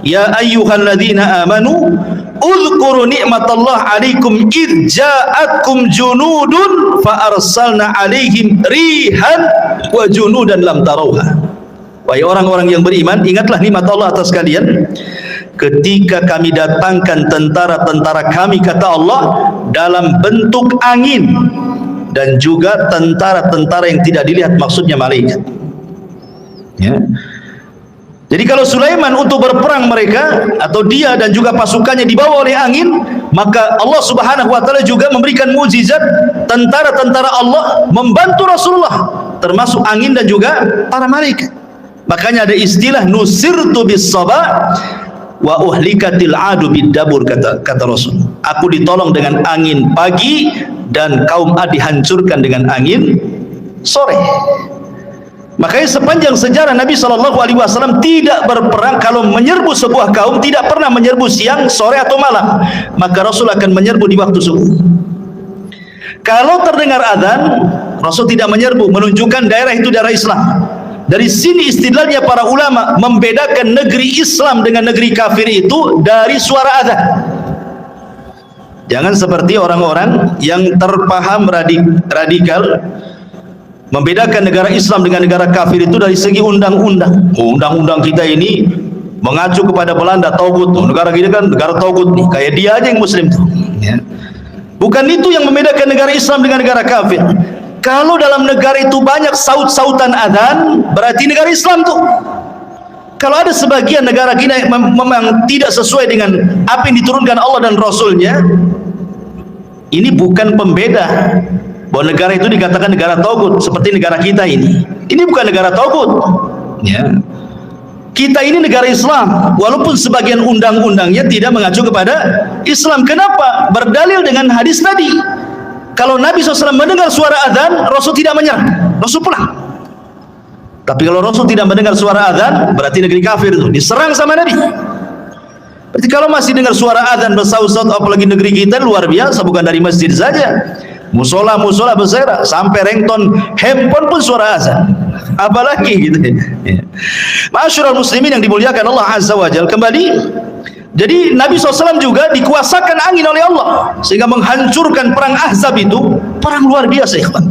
Ya ayyuhalladzina amanu Udhkuru ni'matallah alaikum id ja'atkum junudun fa arsalna alaihim rihan wa junudan lam tarauha. Wahai orang-orang yang beriman, ingatlah nikmat Allah atas kalian ketika kami datangkan tentara-tentara kami, kata Allah, dalam bentuk angin, dan juga tentara-tentara yang tidak dilihat, maksudnya malaikat. Ya. Jadi kalau Sulaiman untuk berperang mereka, atau dia dan juga pasukannya dibawa oleh angin, maka Allah Subhanahu wa taala juga memberikan mukjizat, tentara-tentara Allah membantu Rasulullah, termasuk angin dan juga para malaikat. Makanya ada istilah nusirtu bis sabah wa uhlikatil adu bid dabur, kata Rasul. Aku ditolong dengan angin pagi dan kaum Ad dihancurkan dengan angin sore. Makanya sepanjang sejarah Nabi SAW tidak berperang, kalau menyerbu sebuah kaum tidak pernah menyerbu siang, sore atau malam, maka Rasul akan menyerbu di waktu subuh. Kalau terdengar azan, Rasul tidak menyerbu, menunjukkan daerah itu daerah Islam. Dari sini istidlalnya para ulama membedakan negeri Islam dengan negeri kafir itu dari suara azan. Jangan seperti orang-orang yang terpaham radikal membedakan negara Islam dengan negara kafir itu dari segi undang-undang. Undang-undang kita ini mengacu kepada Belanda, tauhid. Negara kita kan negara tauhid nih, kayak dia aja yang muslim tuh. Ya. Bukan itu yang membedakan negara Islam dengan negara kafir. Kalau dalam negara itu banyak saut-sautan adzan, berarti negara Islam tuh. Kalau ada sebagian negara kita memang tidak sesuai dengan apa yang diturunkan Allah dan Rasulnya, ini bukan pembeda bahwa negara itu dikatakan negara tauhid seperti negara kita ini. Ini bukan negara tauhid. Ya. Kita ini negara Islam, walaupun sebagian undang-undangnya tidak mengacu kepada Islam. Kenapa? Berdalil dengan hadis tadi. Kalau Nabi SAW mendengar suara azan, Rasul tidak menyerah, Rasul pulang. Tapi kalau Rasul tidak mendengar suara azan, berarti negeri kafir itu diserang sama Nabi. Berarti kalau masih dengar suara azan bersaut-saut, apalagi negeri kita luar biasa, bukan dari masjid saja, musola bersera, sampai ringtone handphone pun suara azan, apalagi gitu ya. Ma'asyiral muslimin yang dimuliakan Allah Azza wa Jalla, kembali. Jadi Nabi SAW juga dikuasakan angin oleh Allah sehingga menghancurkan perang Ahzab itu, perang luar biasa, ikhwan.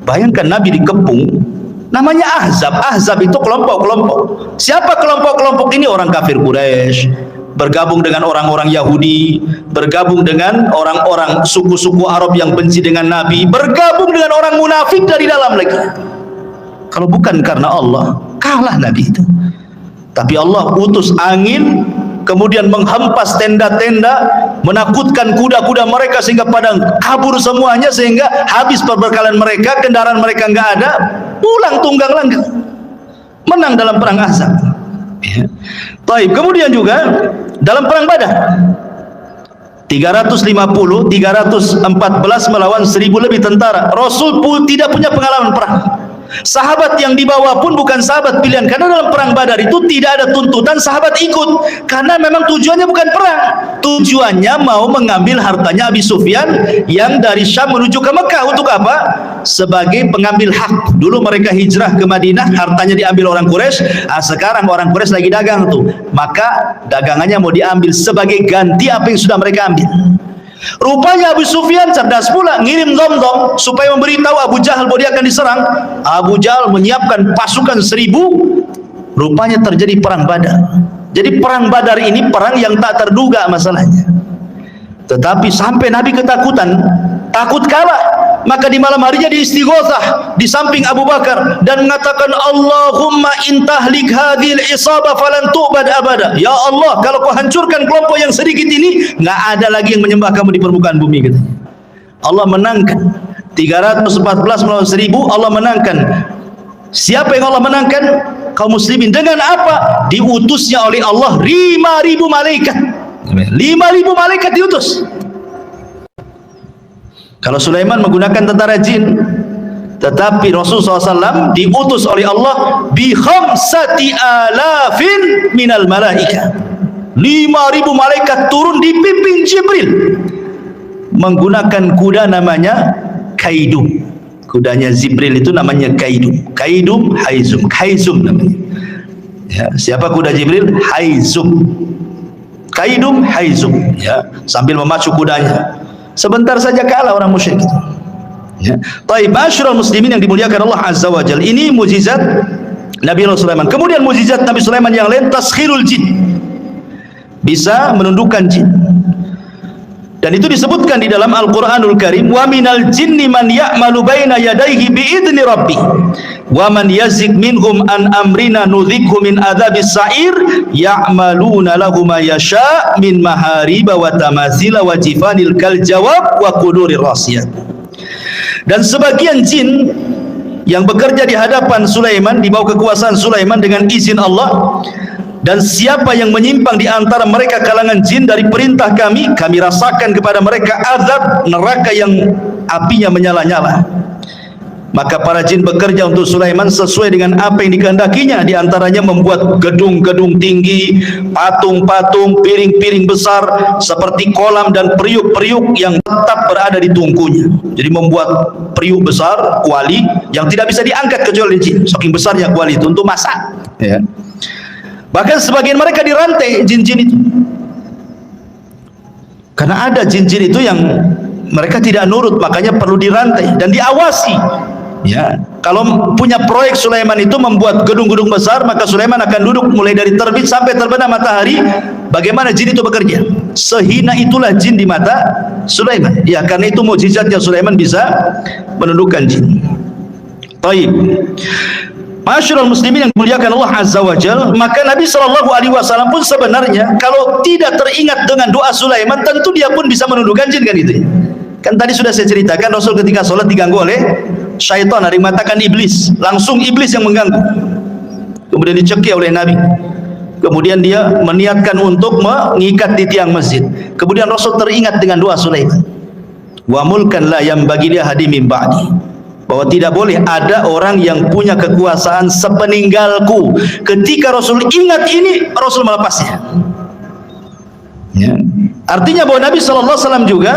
Bayangkan Nabi dikepung, namanya Ahzab. Ahzab itu kelompok-kelompok. Siapa kelompok-kelompok ini? Orang kafir Quraisy bergabung dengan orang-orang Yahudi, bergabung dengan orang-orang suku-suku Arab yang benci dengan Nabi, bergabung dengan orang munafik dari dalam lagi. Kalau bukan karena Allah, kalah Nabi itu. Tapi Allah utus angin, kemudian menghempas tenda-tenda, menakutkan kuda-kuda mereka sehingga pada kabur semuanya, sehingga habis perbekalan mereka, kendaraan mereka enggak ada, pulang tunggang langgang, menang dalam perang Ahzab. Ya. Baik, kemudian juga dalam perang Badar 314 melawan 1000 lebih tentara. Rasul pun tidak punya pengalaman perang. Sahabat yang dibawa pun bukan sahabat pilihan, karena dalam perang Badar itu tidak ada tuntutan sahabat ikut, karena memang tujuannya bukan perang, tujuannya mau mengambil hartanya Abi Sufyan yang dari Syam menuju ke Mekah. Untuk apa? Sebagai pengambil hak. Dulu mereka hijrah ke Madinah, hartanya diambil orang Quraisy. Sekarang orang Quraisy lagi dagang tuh, maka dagangannya mau diambil sebagai ganti apa yang sudah mereka ambil. Rupanya Abu Sufyan cerdas pula, ngirim dom-dom supaya memberitahu Abu Jahal bahwa dia akan diserang. Abu Jahal menyiapkan pasukan 1000. Rupanya terjadi perang Badar. Jadi perang Badar ini perang yang tak terduga masalahnya. Tetapi sampai Nabi ketakutan, takut kalah. Maka di malam harinya diistighotsah di samping Abu Bakar dan mengatakan, Allahumma intahlik hadhil isabah falan tu'bad abada. Ya Allah, kalau kau hancurkan kelompok yang sedikit ini, nggak ada lagi yang menyembah kamu di permukaan bumi, gitu. Allah menangkan 314 melawan 1000. Allah menangkan. Siapa yang Allah menangkan? Kaum muslimin. Dengan apa? Diutusnya oleh Allah 5.000 malaikat. 5.000 malaikat diutus. Kalau Sulaiman menggunakan tentara jin, tetapi Rasulullah SAW diutus oleh Allah bi 5.000 minal malaika. 5.000 malaikat turun dipimpin Jibril menggunakan kuda namanya Kaidum. Kudanya Jibril itu namanya Kaidum. Kaidum, Haizum. Haizum namanya. Ya, siapa kuda Jibril? Haizum. kaidum haizum, ya, sambil memacu kudanya. Sebentar saja kalah orang musyrik itu. Ya. Taib, masyarul muslimin yang dimuliakan Allah Azza wa Jalla. Ini mukjizat Nabi Sulaiman. Kemudian mukjizat Nabi Sulaiman yang lain, taskhirul jin. Bisa menundukkan jin. Dan itu disebutkan di dalam Al-Qur'anul Karim, wa minal jinni man ya'malu baina yadayhi bi'idni rabbi wa man yazig minhum an amrina nudhikhu min adzabis sa'ir ya'maluna lahu ma yasha' min mahariba wa tamathila wa jifanil kal jawab wa qudurir rasiyat. Dan sebagian jin yang bekerja di hadapan Sulaiman, di bawah kekuasaan Sulaiman dengan izin Allah, dan siapa yang menyimpang di antara mereka kalangan jin dari perintah kami, kami rasakan kepada mereka azab neraka yang apinya menyala-nyala. Maka para jin bekerja untuk Sulaiman sesuai dengan apa yang dikehendakinya, di antaranya membuat gedung-gedung tinggi, patung-patung, piring-piring besar seperti kolam dan periuk-periuk yang tetap berada di tungkunya. Jadi membuat periuk besar, kuali yang tidak bisa diangkat kecuali jin, saking besarnya kuali itu untuk masak, ya. Bahkan sebagian mereka dirantai jin-jin itu, karena ada jin-jin itu yang mereka tidak nurut, makanya perlu dirantai dan diawasi. Ya, kalau punya proyek Sulaiman itu membuat gedung-gedung besar, maka Sulaiman akan duduk mulai dari terbit sampai terbenam matahari. Bagaimana jin itu bekerja? Sehina itulah jin di mata Sulaiman. Ya, karena itu mukjizatnya Sulaiman bisa menundukkan jin. Baik. Masyarul muslimin yang dimuliakan Allah Azza wa Jalla, maka Nabi SAW pun sebenarnya kalau tidak teringat dengan doa Sulaiman, tentu dia pun bisa menundukkan jin, kan itu. Kan tadi sudah saya ceritakan, Rasul ketika sholat diganggu oleh syaitan, ada yang mengatakan iblis, langsung iblis yang mengganggu. Kemudian dicekik oleh Nabi. Kemudian dia meniatkan untuk mengikat di tiang masjid. Kemudian Rasul teringat dengan doa Sulaiman. Wa mulkan la yanbaghi li ahadin min ba'di. Bahwa tidak boleh ada orang yang punya kekuasaan sepeninggalku. Ketika Rasul ingat ini, Rasul melepasnya. Ya. Artinya bahwa Nabi SAW juga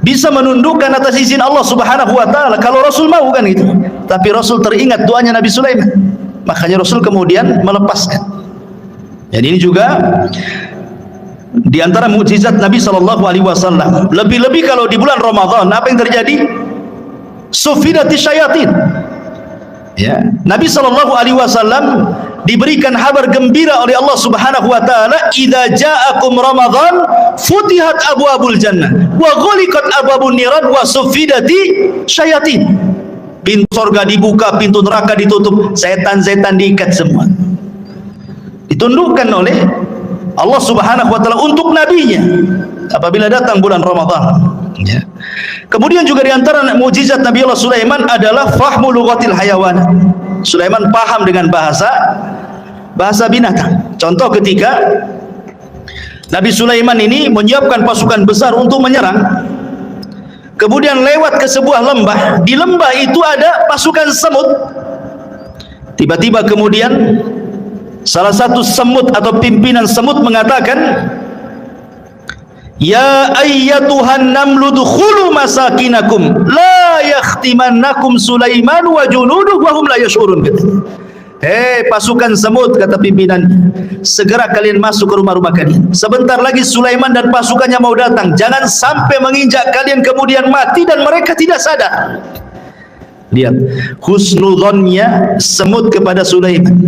bisa menundukkan atas izin Allah Subhanahu wa Ta'ala kalau Rasul mau, kan gitu. Tapi Rasul teringat doanya Nabi Sulaiman, makanya Rasul kemudian melepaskan. Jadi ini juga di antara mukjizat Nabi SAW. Lebih-lebih kalau di bulan Ramadan, apa yang terjadi? Sufidati syayatin. Ya, Nabi SAW diberikan kabar gembira oleh Allah Subhanahu wa Ta'ala, idza ja'akum Ramadan futihat abwabul jannah wa ghuliqat abwabun niran wa sufidati syayatin. Pintu surga dibuka, pintu neraka ditutup, setan-setan diikat semua. Ditundukkan oleh Allah Subhanahu wa Ta'ala untuk nabinya apabila datang bulan Ramadan. Ya. Kemudian juga di antara mukjizat Nabi Allah Sulaiman adalah fahmu lughatil hayawan. Sulaiman paham dengan bahasa binatang. Contoh ketika Nabi Sulaiman ini menyiapkan pasukan besar untuk menyerang, kemudian lewat ke sebuah lembah. Di lembah itu ada pasukan semut. Tiba-tiba kemudian salah satu semut atau pimpinan semut mengatakan, ya ayyatuhan namlu dukhulu masakinakum la yakhtimannakum Sulaiman wa junuduh wa hum la yash'urun. Hei pasukan semut, kata pimpinan, segera kalian masuk ke rumah-rumah kalian. Sebentar lagi Sulaiman dan pasukannya mau datang. Jangan sampai menginjak kalian kemudian mati dan mereka tidak sadar. Lihat husnudzonnya semut kepada Sulaiman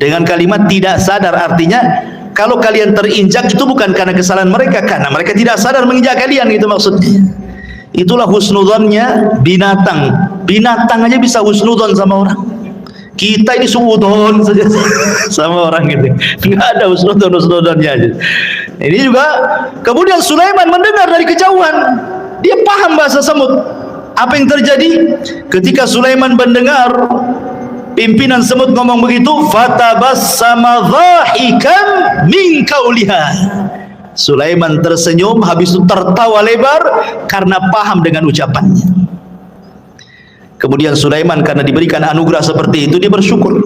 dengan kalimat tidak sadar. Artinya kalau kalian terinjak itu bukan karena kesalahan mereka, karena mereka tidak sadar menginjak kalian, gitu maksudnya. Itulah husnudzonnya binatang. Binatang aja bisa husnudzon sama orang. Kita ini suudzon saja sama orang gitu. Enggak ada husnudzonnya aja. Ini juga kemudian Sulaiman mendengar dari kejauhan. Dia paham bahasa semut. Apa yang terjadi? Ketika Sulaiman mendengar pimpinan semut ngomong begitu, fatabassama dhahikan min qauliha. Sulaiman tersenyum, habis itu tertawa lebar karena paham dengan ucapannya. Kemudian Sulaiman karena diberikan anugerah seperti itu, dia bersyukur.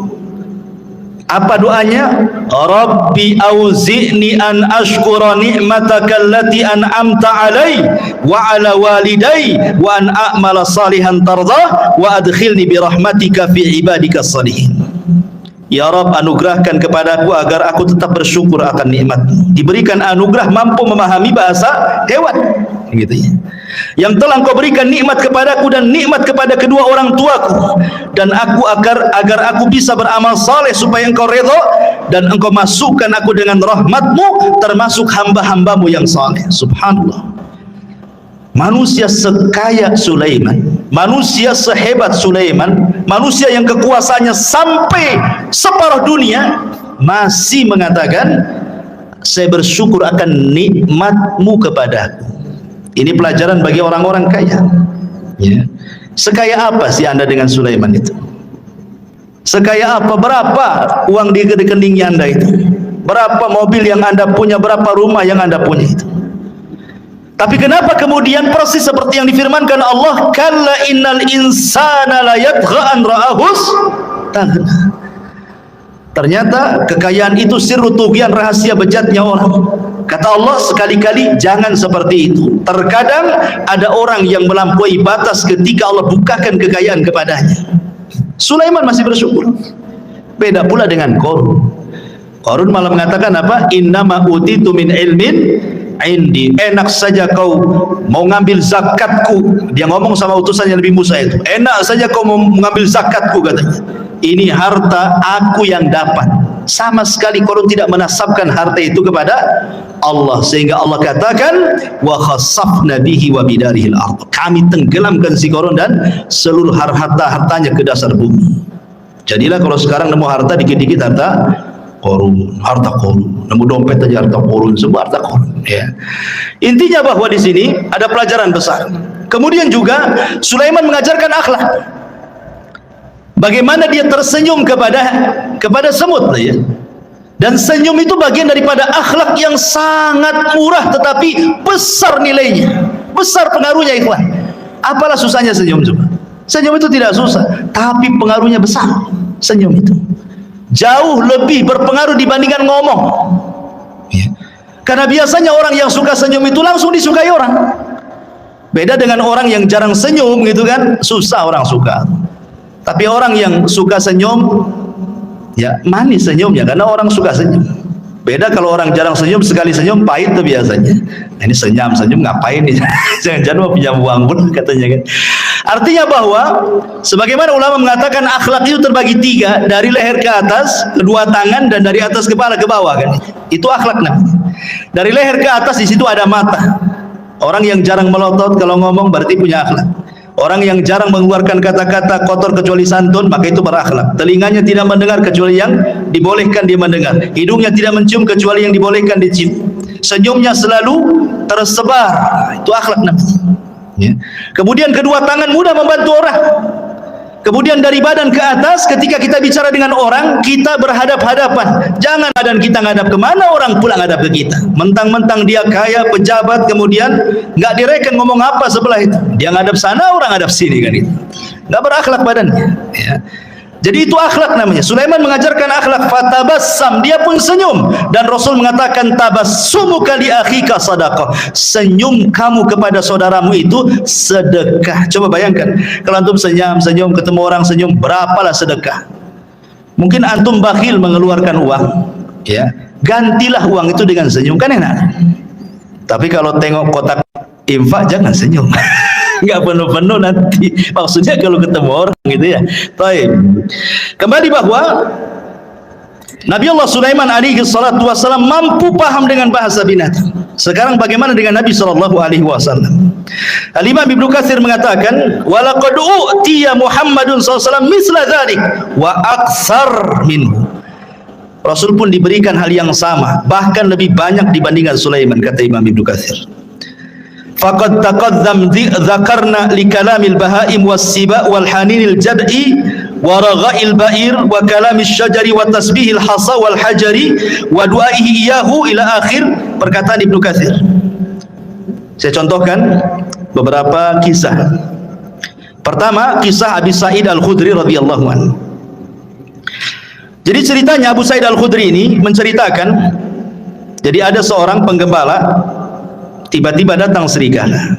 Apa doanya? Rabbi auzi'ni an ashkura ni'mataka allati an'amta alai wa ala walidai wa an a'mala salihan tardah wa adkhilni bi rahmatika fi ibadika salihin. Ya Rabb, anugerahkan kepadaku agar aku tetap bersyukur akan nikmat-Mu. Diberikan anugerah mampu memahami bahasa hewan, gitu ya. Yang telah Engkau berikan nikmat kepadaku dan nikmat kepada kedua orang tuaku, dan aku agar aku bisa beramal saleh supaya Engkau redha dan Engkau masukkan aku dengan rahmat-Mu termasuk hamba-hamba-Mu yang saleh. Subhanallah. Manusia sekaya Sulaiman, manusia sehebat Sulaiman, manusia yang kekuasaannya sampai separuh dunia, masih mengatakan, saya bersyukur akan nikmat-Mu kepadaku. Ini pelajaran bagi orang-orang kaya, ya. Sekaya apa sih Anda dengan Sulaiman itu? Sekaya apa? Berapa uang di rekeningnya Anda itu? Berapa mobil yang Anda punya? Berapa rumah yang Anda punya itu? Tapi kenapa kemudian proses seperti yang difirmankan Allah, kalla innal insana la yatgha an ra'ahus taghna. Ternyata kekayaan itu sirru tughyan, rahasia bejatnya orang. Kata Allah, sekali-kali jangan seperti itu. Terkadang ada orang yang melampaui batas ketika Allah bukakan kekayaan kepadanya. Sulaiman masih bersyukur. Beda pula dengan Qarun. Qarun malah mengatakan apa? Innama utitu min ilmin indi. Enak saja kau mau ngambil zakatku. Dia ngomong sama utusannya Nabi Musa itu, enak saja kau mau mengambil zakatku, katanya. Ini harta aku yang dapat. Sama sekali Qarun tidak menasabkan harta itu kepada Allah, sehingga Allah katakan wa khasafna bihi wa bidarihil ardh. Kami tenggelamkan si Qarun dan seluruh harta-hartanya ke dasar bumi. Jadilah kalau sekarang nemu harta dikit-dikit harta Qarun, harta Qarun, nemu dompet aja harta Qarun, semua harta Qarun, ya. Intinya bahwa di sini ada pelajaran besar. Kemudian juga Sulaiman mengajarkan akhlak. Bagaimana dia tersenyum kepada semut, ya. Dan senyum itu bagian daripada akhlak yang sangat murah tetapi besar nilainya, besar pengaruhnya, ikhwan. Apalah susahnya senyum coba? Senyum itu tidak susah, tapi pengaruhnya besar. Senyum itu jauh lebih berpengaruh dibandingkan ngomong, ya. Karena biasanya orang yang suka senyum itu langsung disukai orang. Beda dengan orang yang jarang senyum, gitu kan, susah orang suka. Tapi orang yang suka senyum, ya manis senyumnya karena orang suka senyum. Beda kalau orang jarang senyum, sekali senyum pahit tuh biasanya. Nah, ini senyum ngapain nih? Jangan-jangan mau pinjam uang pun, katanya kan. Artinya bahwa sebagaimana ulama mengatakan akhlak itu terbagi tiga, dari leher ke atas, kedua tangan, dan dari atas kepala ke bawah, kan. Itu akhlak namanya. Dari leher ke atas di situ ada mata. Orang yang jarang melotot kalau ngomong berarti punya akhlak. Orang yang jarang mengeluarkan kata-kata kotor kecuali santun, maka itu berakhlak. Telinganya tidak mendengar kecuali yang dibolehkan dia mendengar. Hidungnya tidak mencium kecuali yang dibolehkan dicium. Senyumnya selalu tersebar. Itu akhlak namanya, ya. Kemudian kedua tangan mudah membantu orang. Kemudian dari badan ke atas, ketika kita bicara dengan orang, kita berhadap-hadapan. Jangan badan kita ngadap kemana, orang pula ngadap ke kita. Mentang-mentang dia kaya, pejabat, kemudian nggak direken ngomong apa sebelah itu. Dia ngadap sana, orang ngadap sini, kan itu. Nggak berakhlak badannya, ya. Jadi itu akhlak namanya. Sulaiman mengajarkan akhlak, fatabassam, dia pun senyum. Dan Rasul mengatakan tabassumuka li akhika sadaqah. Senyum kamu kepada saudaramu itu sedekah. Coba bayangkan, kalau antum senyum ketemu orang senyum, berapalah sedekah. Mungkin antum bakhil mengeluarkan uang, ya. Gantilah uang itu dengan senyum, kan enak. Tapi kalau tengok kotak infak jangan senyum. Nggak penuh-penuh nanti, maksudnya kalau ketemu orang, gitu ya. Baik, kembali bahwa Nabi Allah Sulaiman alaihi salatu wassalam mampu paham dengan bahasa binatang. Sekarang bagaimana dengan Nabi sallallahu alaihi wasallam? Al-Imam Ibnu Katsir mengatakan, walaqad u'tiya Muhammadun sallallahu alaihi wasallam misla dzalik wa aktsar minhu. Rasul pun diberikan hal yang sama, bahkan lebih banyak dibandingkan Sulaiman, kata Imam Ibnu Katsir. Faqad taqaddam dzakarna li kalamil bahaim was-siba wal haninil jad'i wa ragha'il ba'ir wa kalamil syajari wa tasbihil hasa wal hajari wa du'aihi iyahu ila akhir perkataan Ibnu Katsir. Saya contohkan beberapa kisah. Pertama, kisah Abi Sa'id Al-Khudri radhiyallahu anhu. Jadi ceritanya Abu Sa'id Al-Khudri ini menceritakan, jadi ada seorang penggembala, tiba-tiba datang serigala.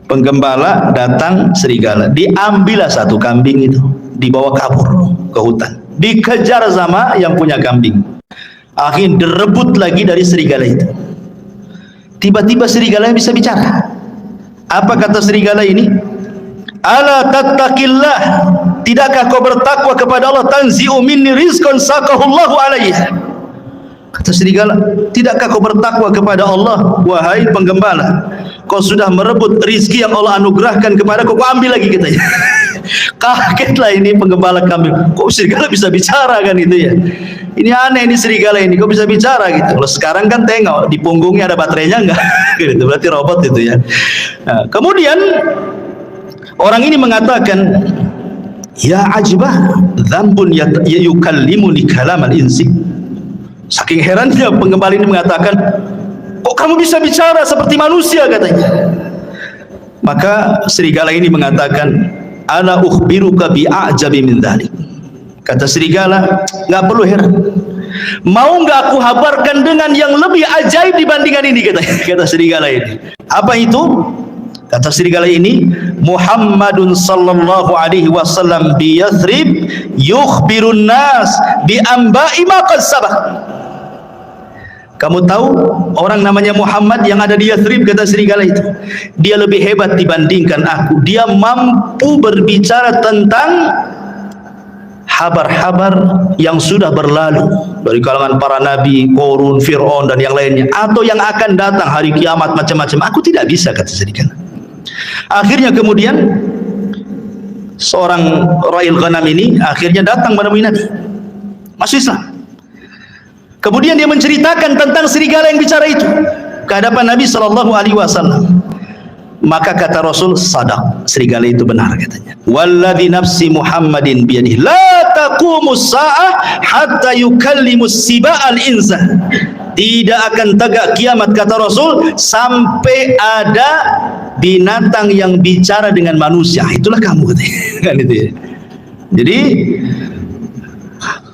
Penggembala datang serigala, diambillah satu kambing itu, dibawa kabur ke hutan. dikejar sama yang punya kambing. Akhirnya direbut lagi dari serigala itu. Tiba-tiba serigalanya bisa bicara. Apa kata serigala ini? Ala tattaqillah, tidakkah kau bertakwa kepada Allah? Tanzi'u minni rizqan saqahullahu alayya. Kata serigala, tidakkah kau bertakwa kepada Allah, wahai penggembala? Kau sudah merebut rizki yang Allah anugerahkan kepada kau, kau ambil lagi, katanya. Kagetlah ini penggembala kambing. Kok serigala bisa bicara kan itu ya? Ini aneh ini serigala ini, kok bisa bicara gitu. Kalau sekarang kan tengok di punggungnya ada baterainya enggak? Gitu, berarti robot itu ya. Nah, kemudian orang ini mengatakan, ya ajibah, dzambun yukallimuni kalamal insi. Saking herannya penggembala ini mengatakan, kok kamu bisa bicara seperti manusia, katanya. Maka serigala ini mengatakan, ana ukhbiruka bi'ajabi min dzalik. Kata serigala, enggak perlu heran. Mau enggak aku habarkan dengan yang lebih ajaib dibandingkan ini, kata serigala ini. Apa itu? Kata serigala ini, Muhammadun sallallahu alaihi wasallam bi Yathrib yukhbirun nas bi amba'i ma qad sabaq. Kamu tahu orang namanya Muhammad yang ada di Yathrib, kata serigala itu. Dia lebih hebat dibandingkan aku. Dia mampu berbicara tentang habar-habar yang sudah berlalu dari kalangan para nabi, Qarun, Fir'aun dan yang lainnya, atau yang akan datang hari kiamat, macam-macam. Aku tidak bisa, kata serigala. Akhirnya kemudian seorang ra'il ghanam ini akhirnya datang menemui Nabi, masuk Islam. Kemudian dia menceritakan tentang serigala yang bicara itu ke hadapan Nabi SAW. Maka kata Rasul, sadaq, serigala itu benar, katanya. Walladzi nafsi Muhammadin biyadihi la taqumus sa'ah hatta yukallimus siba'al insa. Tidak akan tegak kiamat, kata Rasul, sampai ada binatang yang bicara dengan manusia. Itulah kamu, katanya. Kan itu ya. Jadi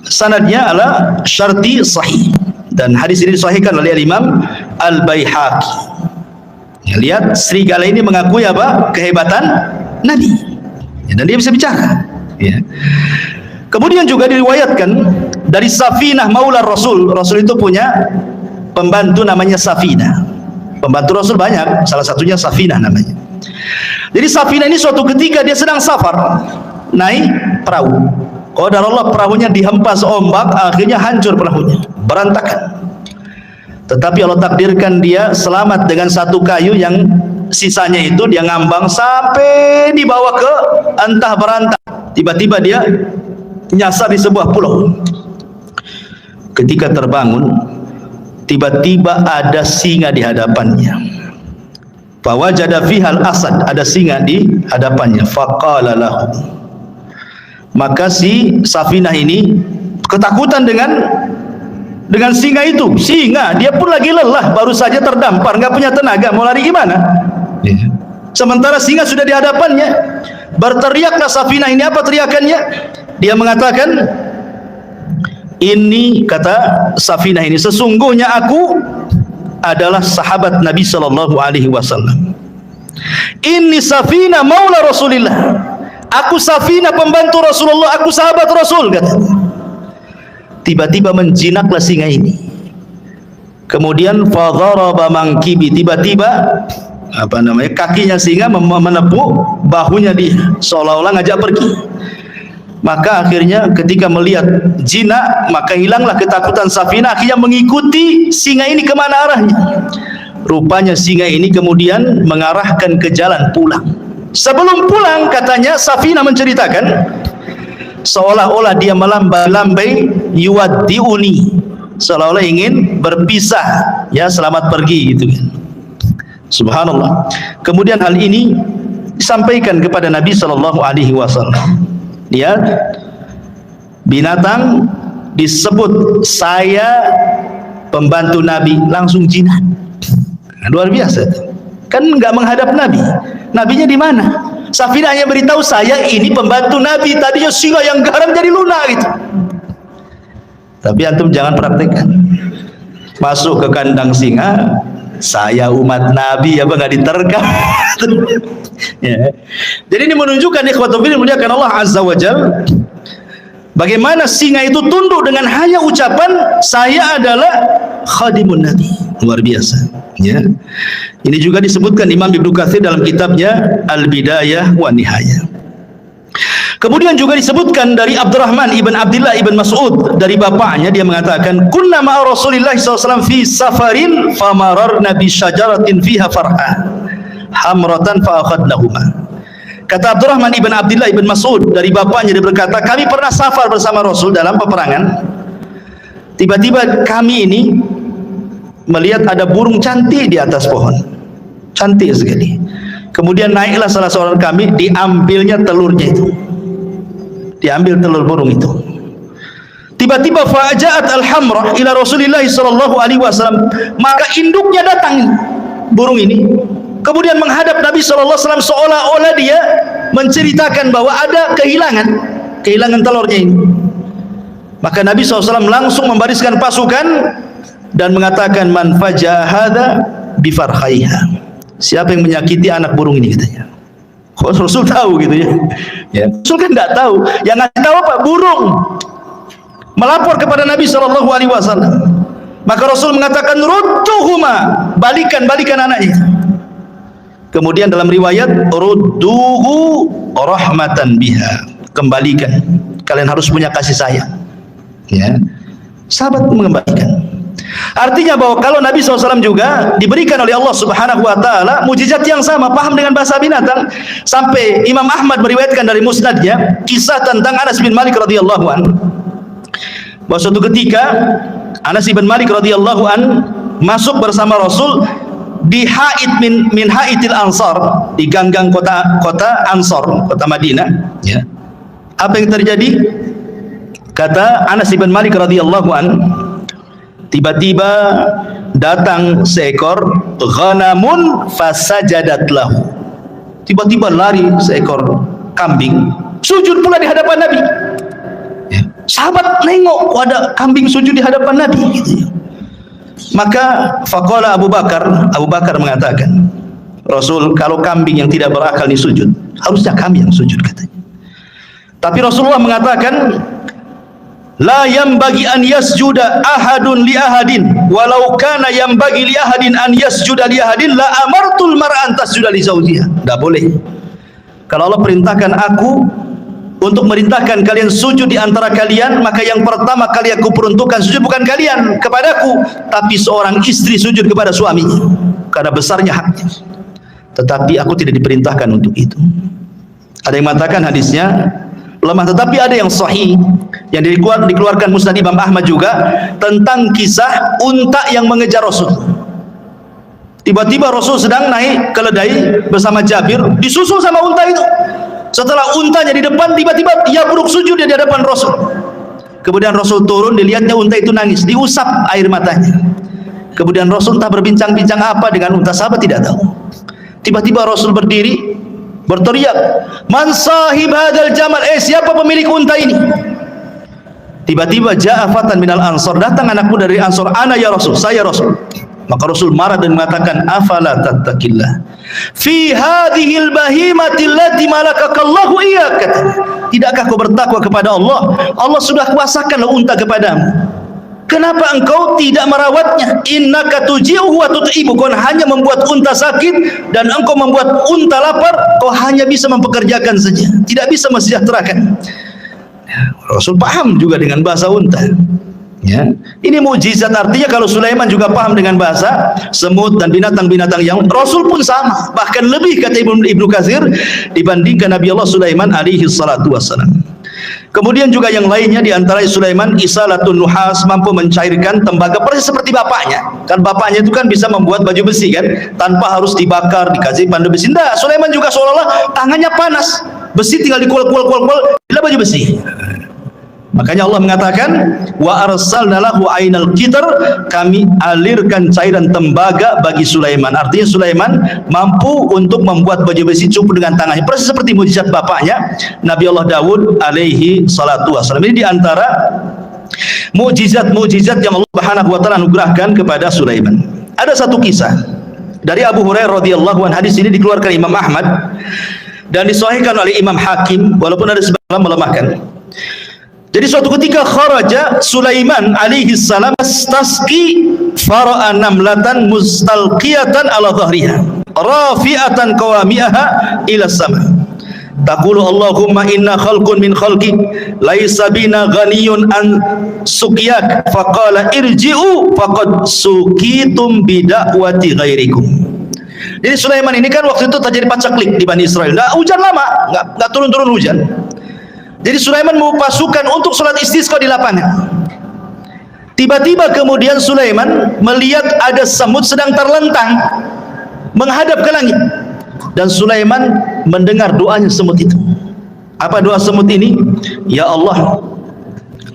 sanadnya adalah syarti sahih, dan hadis ini disahihkan oleh Imam Al-Baihaqi. Ya, lihat serigala ini mengakui apa? Kehebatan Nabi, ya, dan dia bisa bicara, ya. Kemudian juga diriwayatkan dari Safinah Maula Rasul. Rasul itu punya pembantu namanya Safinah. Pembantu Rasul banyak, salah satunya Safinah namanya. Jadi Safinah ini suatu ketika dia sedang safar, naik perahu. Qadar Allah, perahunya dihempas ombak, akhirnya hancur perahunya, berantakan. Tetapi Allah takdirkan dia selamat dengan satu kayu yang sisanya itu dia ngambang sampai dibawa ke entah berantah. Tiba-tiba dia nyasar di sebuah pulau. Ketika terbangun, tiba-tiba ada singa di hadapannya. Fawajada fihal asad, ada singa di hadapannya. Faqala lahu. Maka si Safinah ini ketakutan dengan singa itu. Singa, dia pun lagi lelah, baru saja terdampar, nggak punya tenaga, mau lari gimana? Sementara singa sudah di hadapannya. Berteriaklah Safinah ini, apa teriakannya? Dia mengatakan, ini, kata Safinah ini, sesungguhnya aku adalah sahabat Nabi sallallahu alaihi wasallam. Ini Safinah maula Rasulillah. Aku Safinah pembantu Rasulullah, aku sahabat Rasul, kata. Tiba-tiba menjinaklah singa ini. Kemudian fadharaba mankibi, tiba-tiba kakinya singa menepuk bahunya dia, seolah-olah ngajak pergi. Maka akhirnya ketika melihat jinak, maka hilanglah ketakutan Safinah, akhirnya mengikuti singa ini kemana arahnya. Rupanya singa ini kemudian mengarahkan ke jalan pulang. Sebelum pulang, katanya Safinah menceritakan, seolah-olah dia melambai-lambai yuwaddiuni, seolah-olah ingin berpisah, ya, selamat pergi gitu kan. Subhanallah. Kemudian hal ini disampaikan kepada Nabi sallallahu alaihi wasallam. Ya, binatang disebut saya pembantu Nabi, langsung jinak. Luar biasa. Kan nggak menghadap Nabi. Nabinya di mana? Safinah hanya beritahu, saya ini pembantu Nabi. Tadinya singa yang garam jadi lunak gitu. Tapi antum jangan praktekkan. Masuk ke kandang singa, saya umat Nabi, apa nggak diterkam? Ya. Jadi ini menunjukkan ikhwatul fillah, muliakan Allah Azza wa Jalla, Bagaimana singa itu tunduk dengan hanya ucapan saya adalah khadimun Nabi. Luar biasa, ya. Ini juga disebutkan Imam Ibnu Katsir dalam kitabnya Al-Bidayah wa Nihayah. Kemudian juga disebutkan dari Abdurrahman ibn Abdullah ibn Mas'ud, dari bapaknya, dia mengatakan kunna ma'a Rasulillah SAW fi safarin famararna bi syajaratin fiha farha hamratan fa akhadnahuma. Kata Abdurrahman ibn Abdullah ibn Mas'ud, dari bapaknya, dia berkata kami pernah safar bersama Rasul dalam peperangan. Tiba-tiba kami ini melihat ada burung cantik di atas pohon, cantik sekali. Kemudian naiklah salah seorang kami, diambilnya telurnya itu, diambil telur burung itu. Tiba-tiba fa'aja'at al-hamrah ila Rasulillah sallallahu alaihi wasallam, maka induknya datang burung ini, kemudian menghadap Nabi sallallahu alaihi wasallam seolah-olah dia menceritakan bahwa ada kehilangan telurnya ini. Maka Nabi SAW langsung membariskan pasukan dan mengatakan man faja'a hadza bi farhaiha, siapa yang menyakiti anak burung ini, katanya. Kok Rasul tahu gitu ya? Ya, Rasul kan tidak tahu. Yang ngasih tahu apa? Burung. Melapor kepada Nabi sallallahu alaihi wasallam. Maka Rasul mengatakan rudduhuma, balikan anaknya. Kemudian dalam riwayat rudduhu rahmatan biha, kembalikan. Kalian harus punya kasih sayang. Ya. Sahabat mengembalikan. Artinya bahwa kalau Nabi SAW juga diberikan oleh Allah Subhanahu wa Ta'ala mujizat yang sama, paham dengan bahasa binatang, sampai Imam Ahmad meriwayatkan dari musnadnya kisah tentang Anas bin Malik radhiyallahu anhu, bahwa suatu ketika Anas bin Malik radhiyallahu anhu masuk bersama Rasul di haid min haidil Ansar, di ganggang kota Ansar, kota Madinah, ya. Apa yang terjadi? Kata Anas bin Malik radhiyallahu anhu, tiba-tiba datang seekor ghanamun fasajadat lahu. Tiba-tiba lari seekor kambing, sujud pula di hadapan Nabi. Ya. Sahabat nengok, ada kambing sujud di hadapan Nabi, gitu. Maka faqala Abu Bakar mengatakan, Rasul, kalau kambing yang tidak berakal ini sujud, harusnya kami yang sujud, katanya. Tapi Rasulullah mengatakan, la yambagi an yasjuda ahadun li ahadin walau kana yambagi li ahadin an yasjuda li ahadin la amartul mar'an tasjuda li zawjiha. Tidak boleh. Kalau Allah perintahkan aku untuk merintahkan kalian sujud di antara kalian, maka yang pertama kali aku peruntukkan sujud bukan kalian kepadaku, tapi seorang istri sujud kepada suaminya, karena besarnya haknya. Tetapi aku tidak diperintahkan untuk itu. Ada yang mengatakan hadisnya lemah, tetapi ada yang sahih yang dikeluarkan Musnad Imam Ahmad juga tentang kisah unta yang mengejar Rasul. Tiba-tiba Rasul sedang naik keledai bersama Jabir, disusul sama unta itu. Setelah untanya di depan, tiba-tiba ia buruk sujud di hadapan Rasul. Kemudian Rasul turun, dilihatnya unta itu nangis, diusap air matanya. Kemudian Rasul entah berbincang-bincang apa dengan unta, sahabat tidak tahu. Tiba-tiba Rasul berdiri, berteriak, man sahib hadal jamal, siapa pemilik unta ini? Tiba-tiba ja'a fatan minal ansar, datang anak muda dari Ansar, ana ya Rasul, saya Rasul. Maka Rasul marah dan mengatakan, afala tattaqillah fi hadhil bahimati allati malakakallahu iyyak. Tidakkah kau bertakwa kepada Allah? Allah sudah kuasakan unta kepadamu. Kenapa engkau tidak merawatnya? Innaka tuji'uhu wa tut'ibu. Kau hanya membuat unta sakit dan engkau membuat unta lapar. Kau hanya bisa mempekerjakan saja, tidak bisa mensejahterakan. Rasul paham juga dengan bahasa unta. Ya, ini mukjizat. Artinya kalau Sulaiman juga paham dengan bahasa semut dan binatang-binatang yang Rasul pun sama, bahkan lebih, kata Ibnu Katsir, dibandingkan Nabi Allah Sulaiman alaihi salatu wassalam. Kemudian juga yang lainnya di antara Sulaiman isalatun nuhas, mampu mencairkan tembaga persis seperti bapaknya. Kan bapaknya itu kan bisa membuat baju besi kan, tanpa harus dibakar, dikasih pandu besi. Nah, Sulaiman juga seolah-olah tangannya panas, besi tinggal dikual-kual bila baju besi. Makanya Allah mengatakan wa arsalna lahu ainal qitr, kami alirkan cairan tembaga bagi Sulaiman. Artinya Sulaiman mampu untuk membuat baju besi cukup dengan tangannya, persis seperti mukjizat bapaknya Nabi Allah Daud alaihi salatu wasallam. Ini diantara mukjizat-mukjizat yang Allah Subhanahu wa taala anugerahkan kepada Sulaiman. Ada satu kisah dari Abu Hurairah radhiyallahu anhu, hadis ini dikeluarkan Imam Ahmad dan disahihkan oleh Imam Hakim, walaupun ada sebagian melemahkan. Jadi suatu ketika kharaja Sulaiman alaihi salam tasqi fara'a namlatan mustalqiyatan ala dhahriha rafi'atan qawami'aha ila sama. Taqulu Allahumma inna khalqun min khalqik laisa bina ghaniyun an suqyak faqala irji'u faqad suqitum bida'wati ghairikum. Jadi Sulaiman ini kan waktu itu terjadi pacaklik di Bani Israel. Nah, hujan lama, enggak turun-turun hujan. Jadi Sulaiman mau pasukan untuk sholat istisqa di lapangan. Tiba-tiba kemudian Sulaiman melihat ada semut sedang terlentang menghadap ke langit. Dan Sulaiman mendengar doanya semut itu. Apa doa semut ini? Ya Allah,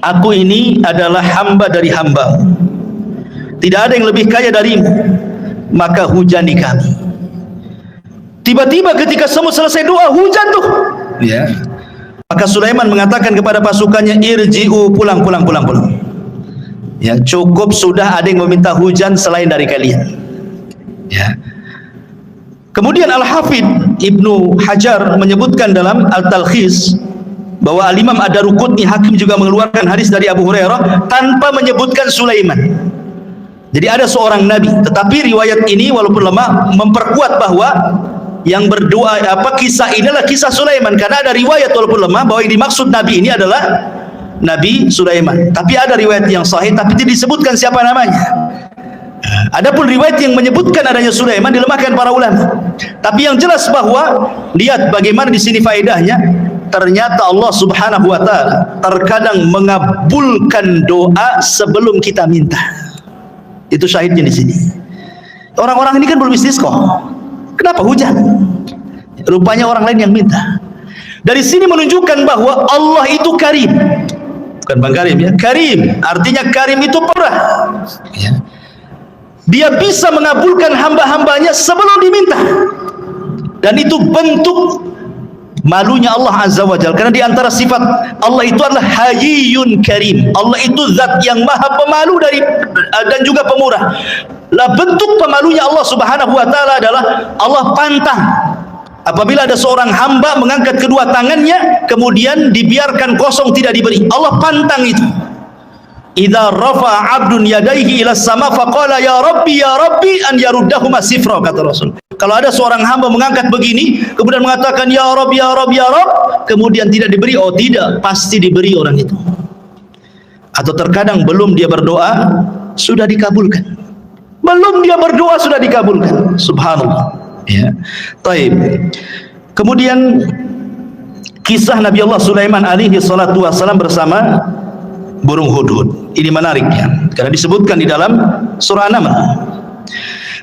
aku ini adalah hamba dari hamba. Tidak ada yang lebih kaya darimu, maka hujani kami. Tiba-tiba ketika semut selesai doa, hujan tuh. Ya. Maka Sulaiman mengatakan kepada pasukannya, irji'u, pulang. Ya, cukup sudah, ada yang meminta hujan selain dari kalian. Ya. Kemudian Al-Hafidh Ibnu Hajar menyebutkan dalam Al-Talkhis bahwa Al-Imam Ad-Daruqutni Hakim juga mengeluarkan hadis dari Abu Hurairah tanpa menyebutkan Sulaiman. Jadi ada seorang nabi, tetapi riwayat ini walaupun lemah memperkuat bahwa yang berdoa kisah ini adalah kisah Sulaiman, karena ada riwayat walaupun lemah bahwa yang dimaksud nabi ini adalah Nabi Sulaiman. Tapi ada riwayat yang sahih tapi tidak disebutkan siapa namanya. Adapun riwayat yang menyebutkan adanya Sulaiman dilemahkan para ulama. Tapi yang jelas bahwa lihat bagaimana di sini faedahnya, ternyata Allah Subhanahu wa taala terkadang mengabulkan doa sebelum kita minta. Itu syahidnya di sini. Orang-orang ini kan belum istisqa. Kenapa hujan? Rupanya orang lain yang minta. Dari sini menunjukkan bahwa Allah itu karim. Bukan Bang Karim ya, karim. Artinya karim itu pemurah. Ya. Dia bisa mengabulkan hamba-hambanya sebelum diminta. Dan itu bentuk malunya Allah Azza wa Jalla. Karena di antara sifat Allah itu adalah Hayyun Karim. Allah itu zat yang maha pemalu dan juga pemurah. Lah bentuk pemalunya Allah Subhanahu wa taala adalah Allah pantang apabila ada seorang hamba mengangkat kedua tangannya kemudian dibiarkan kosong tidak diberi. Allah pantang itu. Idza rafa'a 'abdun yadayhi ila sama faqala ya rabbi an yaruddahuma sifra, kata Rasul. Kalau ada seorang hamba mengangkat begini kemudian mengatakan ya Rabb, kemudian tidak diberi, oh tidak, pasti diberi orang itu. Atau terkadang belum dia berdoa sudah dikabulkan. Belum dia berdoa sudah dikabulkan. Subhanallah. Ya. Taib. Kemudian kisah Nabi Allah Sulaiman alaihi salatu wasalam bersama burung hudhud. Ini menariknya karena disebutkan di dalam surah An-Naml.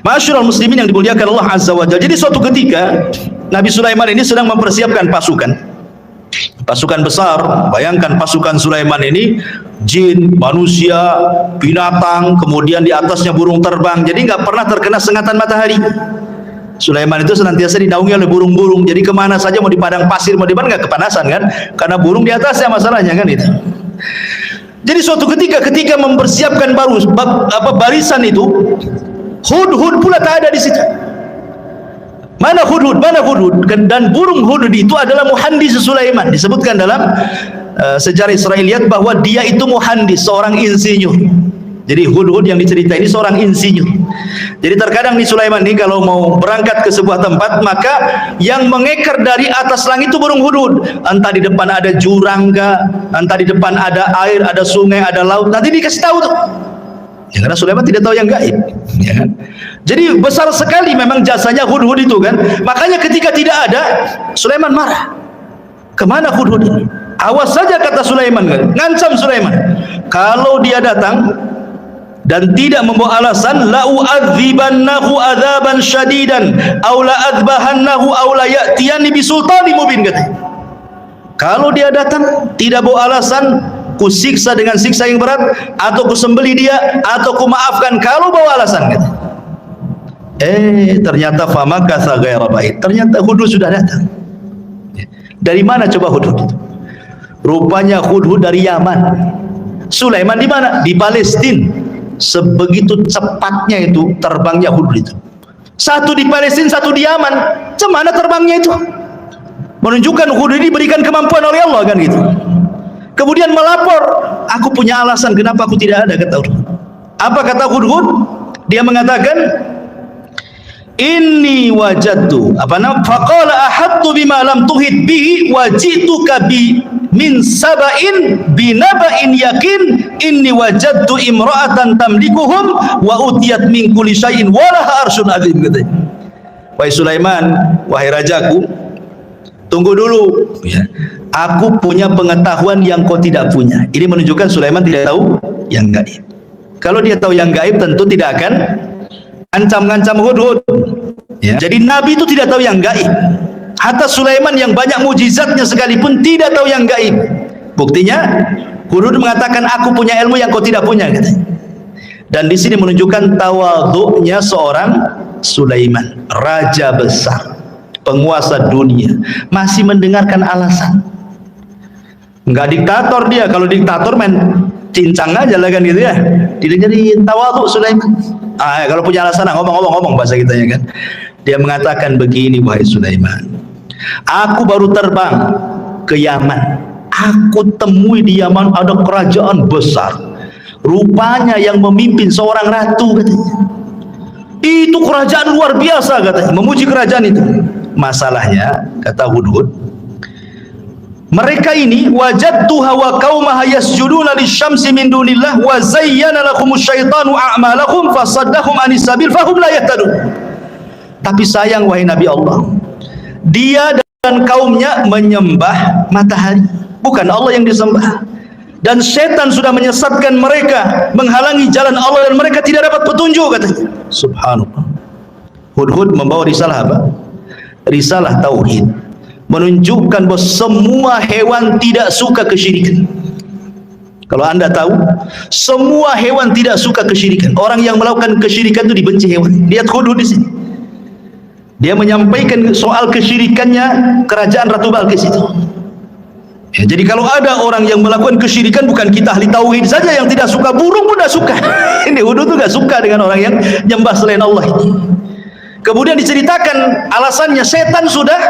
Ma'asyiral muslimin yang dimuliakan Allah Azza wa Jalla. Jadi suatu ketika Nabi Sulaiman ini sedang mempersiapkan pasukan besar. Bayangkan pasukan Sulaiman ini jin, manusia, binatang, kemudian di atasnya burung terbang. Jadi nggak pernah terkena sengatan matahari. Sulaiman itu senantiasa dinaungi oleh burung-burung. Jadi kemana saja, mau di padang pasir, mau di mana, nggak kepanasan kan? Karena burung di atasnya masalahnya kan itu. Jadi suatu ketika mempersiapkan barisan itu, hudhud pula tak ada di situ. Mana hudhud? Dan burung hudhud itu adalah muhandis Sulaiman. Disebutkan dalam sejarah Israiliyat bahwa dia itu muhandis, seorang insinyur. Jadi hudhud yang diceritai ini seorang insinyur. Jadi terkadang di Sulaiman ini kalau mau berangkat ke sebuah tempat, maka yang mengekar dari atas langit itu burung hudhud. Entah di depan ada jurang, entah di depan ada air, ada sungai, ada laut, nanti dikasih tahu tuh. Ya, karena Sulaiman tidak tahu yang gaib, ya kan? Jadi besar sekali memang jasanya hudhud itu kan. Makanya ketika tidak ada, Sulaiman marah. Kemana hudhud ini? Awas saja, kata Sulaiman, ngancam Sulaiman. Kalau dia datang dan tidak membawa alasan, la u'adzibannahu adzaban syadidan aw la adzbahannahu aw la ya'tiyani bisultanin mubin, katanya. Kalau dia datang tidak bawa alasan, ku siksa dengan siksa yang berat, atau ku sembelih dia, atau ku maafkan kalau bawa alasan, katanya. Ternyata famakatha ghaira ba'id. Ternyata hudhud sudah datang. Dari mana coba hudhud itu? Rupanya hudhud dari Yaman. Sulaiman di mana? Di Palestina. Sebegitu cepatnya itu terbangnya hudhud itu. Satu di Palestina, satu di Yaman. Cemana terbangnya itu? Menunjukkan hudhud ini diberikan kemampuan oleh Allah kan gitu. Kemudian melapor, aku punya alasan kenapa aku tidak ada, kata Hudhud. Apa kata Hudhud? Dia mengatakan, inni wajadtu faqala ahattu bima lam tuhit bihi wajituka bi min saba'in binaba'in yakin inni wajadtu imra'atan tamlikuhum wa utiyat min kulli syai'in wa laha arsyun azim. Wahai Sulaiman, wahai rajaku, tunggu dulu ya. Aku punya pengetahuan yang kau tidak punya. Ini menunjukkan Sulaiman tidak tahu yang gaib. Kalau dia tahu yang gaib, tentu tidak akan ancam-ancam Hudhud. Ya. Jadi Nabi itu tidak tahu yang gaib. Hatta Sulaiman yang banyak mujizatnya sekalipun tidak tahu yang gaib. Buktinya Hudhud mengatakan, aku punya ilmu yang kau tidak punya, katanya. Dan di sini menunjukkan tawadhu'nya seorang Sulaiman, raja besar, penguasa dunia, masih mendengarkan alasan. Enggak diktator dia. Kalau diktator main cincang aja lah kan gitu ya. Didengerin tawadhu Sulaiman. Kalau punya alasan ngomong bahasa kita ya kan. Dia mengatakan begini, wahai Sulaiman, aku baru terbang ke Yaman. Aku temui di Yaman ada kerajaan besar. Rupanya yang memimpin seorang ratu, katanya. Itu kerajaan luar biasa, katanya. Memuji kerajaan itu. Masalahnya, kata Hudhud, mereka ini wajadtuha wa qaumaha yasjuduna lisyamsi min dunillah wa zayyana lahumus syaitanu a'malahum fasaddahum anis sabil fahum la yahtadun. Tapi sayang, wahai Nabi Allah, dia dan kaumnya menyembah matahari, bukan Allah yang disembah. Dan setan sudah menyesatkan mereka, menghalangi jalan Allah, dan mereka tidak dapat petunjuk, katanya. Subhanallah. Hudhud membawa risalah apa? Risalah tauhid, menunjukkan bahwa semua hewan tidak suka kesyirikan. Kalau anda tahu, semua hewan tidak suka kesyirikan. Orang yang melakukan kesyirikan itu dibenci hewan. Lihat Hudhud di sini. Dia menyampaikan soal kesyirikannya kerajaan Ratu Balqis itu. Ya, jadi kalau ada orang yang melakukan kesyirikan, bukan kita ahli tauhid saja yang tidak suka, burung pun tidak suka. Ini Hudhud itu tidak suka dengan orang yang nyembah selain Allah ini. Kemudian diceritakan alasannya, setan sudah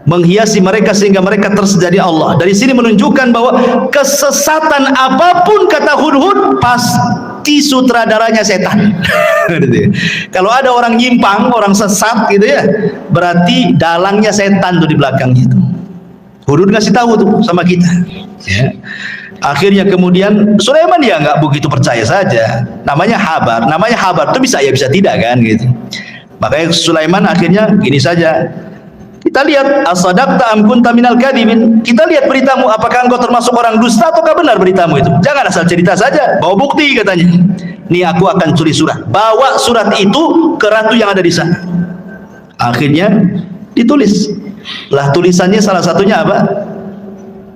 menghiasi mereka sehingga mereka tersedia Allah. Dari sini menunjukkan bahwa kesesatan apapun, kata Hudhud, pasti sutradaranya setan. Kalau ada orang nyimpang, orang sesat gitu ya, berarti dalangnya setan tuh di belakang itu. Hudhud ngasih tahu tuh sama kita. Ya. Akhirnya kemudian Sulaiman ya nggak begitu percaya saja. Namanya habar itu bisa ya bisa tidak kan gitu. Makanya Sulaiman akhirnya gini saja. Kita lihat as-sadaqta am kunta minal kadhibin. Kita lihat beritamu, apakah engkau termasuk orang dusta ataukah benar beritamu itu. Jangan asal cerita saja, bawa bukti, katanya. Nih aku akan tulis surat. Bawa surat itu ke ratu yang ada di sana. Akhirnya ditulis. Lah tulisannya salah satunya apa?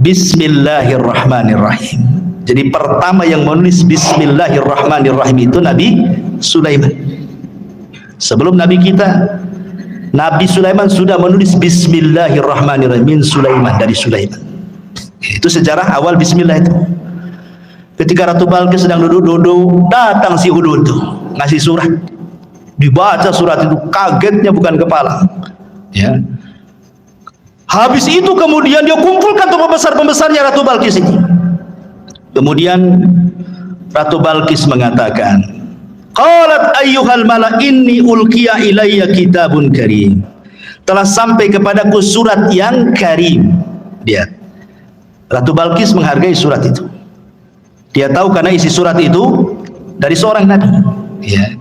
Bismillahirrahmanirrahim. Jadi pertama yang menulis Bismillahirrahmanirrahim itu Nabi Sulaiman. Sebelum Nabi kita, Nabi Sulaiman sudah menulis Bismillahirrahmanirrahim min Sulaiman, dari Sulaiman. Itu sejarah awal Bismillah itu. Ketika Ratu Balqis sedang duduk-duduk, datang si Hudhud itu ngasih surat. Dibaca surat itu, kagetnya bukan kepala. Ya. Habis itu kemudian dia kumpulkan tuh pembesar-pembesarnya Ratu Balqis ini. Kemudian Ratu Balqis mengatakan, qalat ayyuhal mala inni ulqiya ilayya kitabun karim. Telah sampai kepadaku surat yang karim. Lihat, Ratu Balqis menghargai surat itu. Dia tahu karena isi surat itu dari seorang nabi. Ya.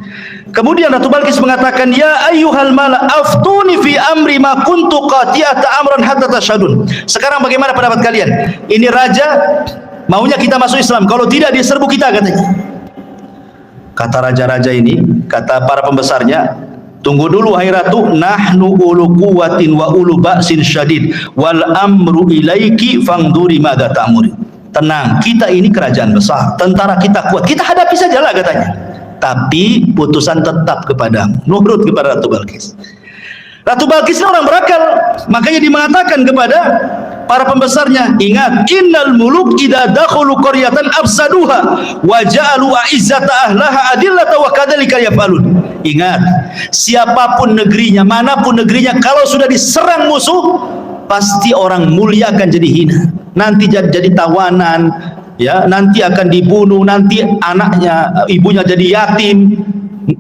Kemudian Ratu Balqis mengatakan, ya ayyuhal mala aftuni fi amri ma kuntu qati'ata amran hatta tashhadun. Sekarang bagaimana pendapat kalian? Ini raja maunya kita masuk Islam, kalau tidak dia serbu kita, katanya. Kata raja-raja ini, kata para pembesarnya, tunggu dulu wahai ratu, nahnu ulu quwwatin wa ulu ba'sin syadid wal amru ilaiki fangduri madza ta'muri. Tenang, kita ini kerajaan besar, tentara kita kuat, kita hadapi sajalah, katanya. Tapi putusan tetap kepadamu, nurut kepada Ratu Balqis. Ratu Balqis ini orang berakal, makanya dia mengatakan kepada para pembesarnya, ingat, innal muluk idza dakhulu qaryatan afsaduha wa ja'alu a'izzata ahlaha adillata wa kadzalika yaf'alun. Ingat, siapapun negerinya, manapun negerinya, kalau sudah diserang musuh, pasti orang mulia akan jadi hina, nanti jadi tawanan, ya, nanti akan dibunuh, nanti anaknya, ibunya jadi yatim,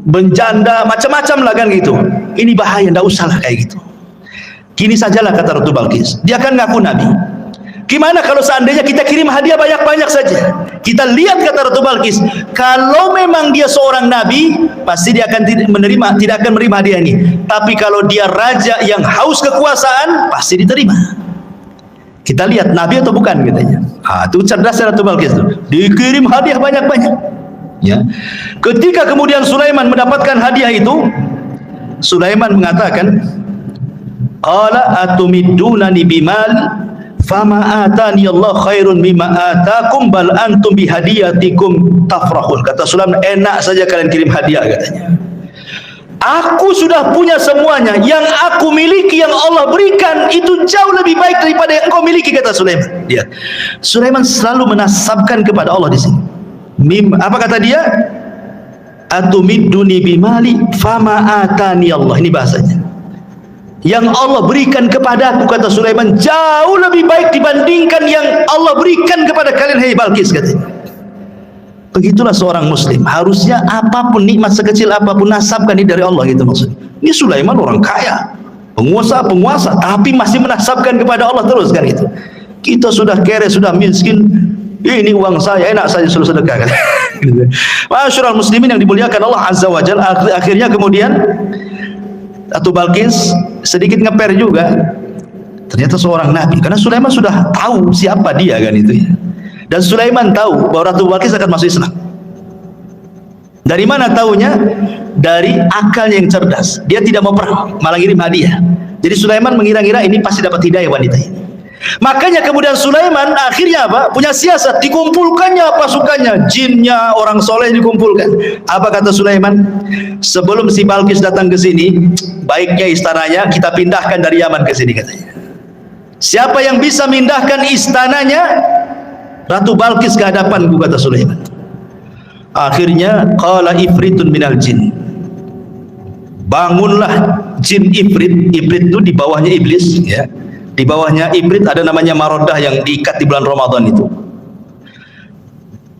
menjanda, macam-macam lah kan gitu. Ini bahaya, tidak usah lah kayak gitu. Gini sajalah kata Ratu Balqis, dia akan ngaku nabi. Gimana kalau seandainya kita kirim hadiah banyak-banyak saja? Kita lihat kata Ratu Balqis, kalau memang dia seorang nabi, pasti dia akan tidak akan menerima hadiah ini. Tapi kalau dia raja yang haus kekuasaan, pasti diterima. Kita lihat nabi atau bukan katanya. Itu cerdas Ratu Balqis tuh. Dikirim hadiah banyak-banyak. Ya. Ketika kemudian Sulaiman mendapatkan hadiah itu, Sulaiman mengatakan, qala atumiddunani bimal fama atani Allah khairun mimma atakum bal antum bihadiyatikum tafrahun. Kata Sulaiman, enak saja kalian kirim hadiah katanya. Aku sudah punya semuanya, yang aku miliki, yang Allah berikan itu jauh lebih baik daripada yang kau miliki, kata Sulaiman. Dia Sulaiman selalu menasabkan kepada Allah di sini. Apa kata dia? Atumidduni bimali fama atani Allah. Ini bahasanya. Yang Allah berikan kepadaku, kata Sulaiman, jauh lebih baik dibandingkan yang Allah berikan kepada kalian, hai Balqis, katanya. Begitulah seorang muslim, harusnya apapun nikmat sekecil apapun nasabkan ini dari Allah, gitu maksudnya. Ini Sulaiman orang kaya, penguasa, tapi masih menasabkan kepada Allah terus kan itu. Kita sudah kere, sudah miskin, ini uang saya, enak saja suruh sedekah kan. Masyaallah muslimin yang dimuliakan Allah Azza wa Jalla. Akhirnya kemudian Ratu Balqis sedikit ngeper juga, ternyata seorang nabi, karena Sulaiman sudah tahu siapa dia kan itu ya. Dan Sulaiman tahu bahwa Ratu Balqis akan masuk Islam. Dari mana tahunya? Dari akalnya yang cerdas. Dia tidak mau perang, malah ngirim hadiah. Jadi Sulaiman mengira-ngira ini pasti dapat hidayah wanita ini. Makanya kemudian Sulaiman akhirnya apa? Punya siasat, dikumpulkannya pasukannya, jinnya, orang soleh dikumpulkan. Apa kata Sulaiman? Sebelum si Balqis datang ke sini, baiknya istananya kita pindahkan dari Yaman ke sini, katanya. Siapa yang bisa mindahkan istananya Ratu Balqis ke hadapanku, kata Sulaiman. Akhirnya qala ifritun minal jin, bangunlah jin ifrit. Ifrit itu di bawahnya iblis, ya. Di bawahnya iblis ada namanya Marodah yang diikat di bulan Ramadan itu.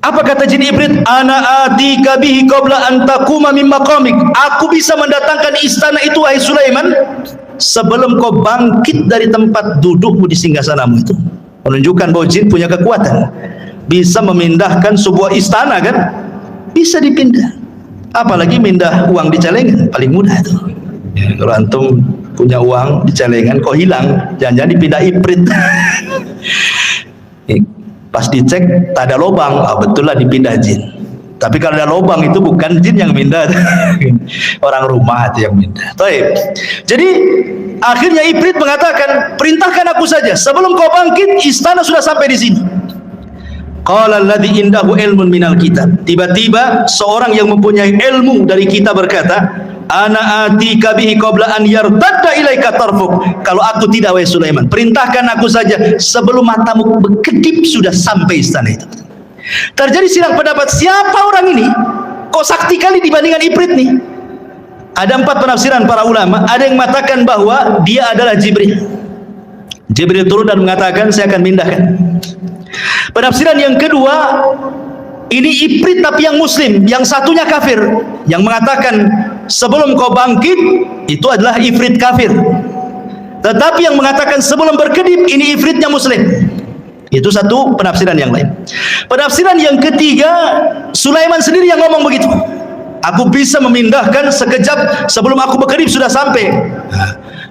Apa kata jin iblis? Ana atika bihi qabla an taquma min maqamik. Aku bisa mendatangkan istana itu, wahai Sulaiman, sebelum kau bangkit dari tempat dudukmu di singgasanamu itu. Menunjukkan bahwa jin punya kekuatan, bisa memindahkan sebuah istana kan? Bisa dipindah. Apalagi mindah uang di celengan, paling mudah itu. Ya, kalau antum punya uang di celengan kok hilang, jangan-jangan dipindah ifrit. Pas dicek tak ada lubang, betul lah dipindah jin. Tapi kalau ada lubang itu bukan jin yang pindah, orang rumah itu yang pindah. Jadi akhirnya ifrit mengatakan, perintahkan aku saja, sebelum kau bangkit istana sudah sampai di sini. Qala alladhi indahu ilmun minal kitab. Tiba-tiba seorang yang mempunyai ilmu dari kita berkata, ana atika bihi qabla an yartadda ilaika tarfuk. Kalau aku tidak, wahai Sulaiman, perintahkan aku saja sebelum matamu berkedip sudah sampai istana itu. Terjadi silang pendapat, siapa orang ini? Kok sakti kali dibandingkan ifrit nih? Ada 4 penafsiran para ulama. Ada yang mengatakan bahwa dia adalah Jibril. Jibril turun dan mengatakan, saya akan mindahkan. Penafsiran yang kedua, ini ifrit tapi yang muslim, yang satunya kafir, yang mengatakan sebelum kau bangkit itu adalah ifrit kafir. Tetapi yang mengatakan sebelum berkedip ini ifritnya muslim. Itu satu penafsiran yang lain. Penafsiran yang ketiga, Sulaiman sendiri yang ngomong begitu. Aku bisa memindahkan sekejap sebelum aku berkedip sudah sampai.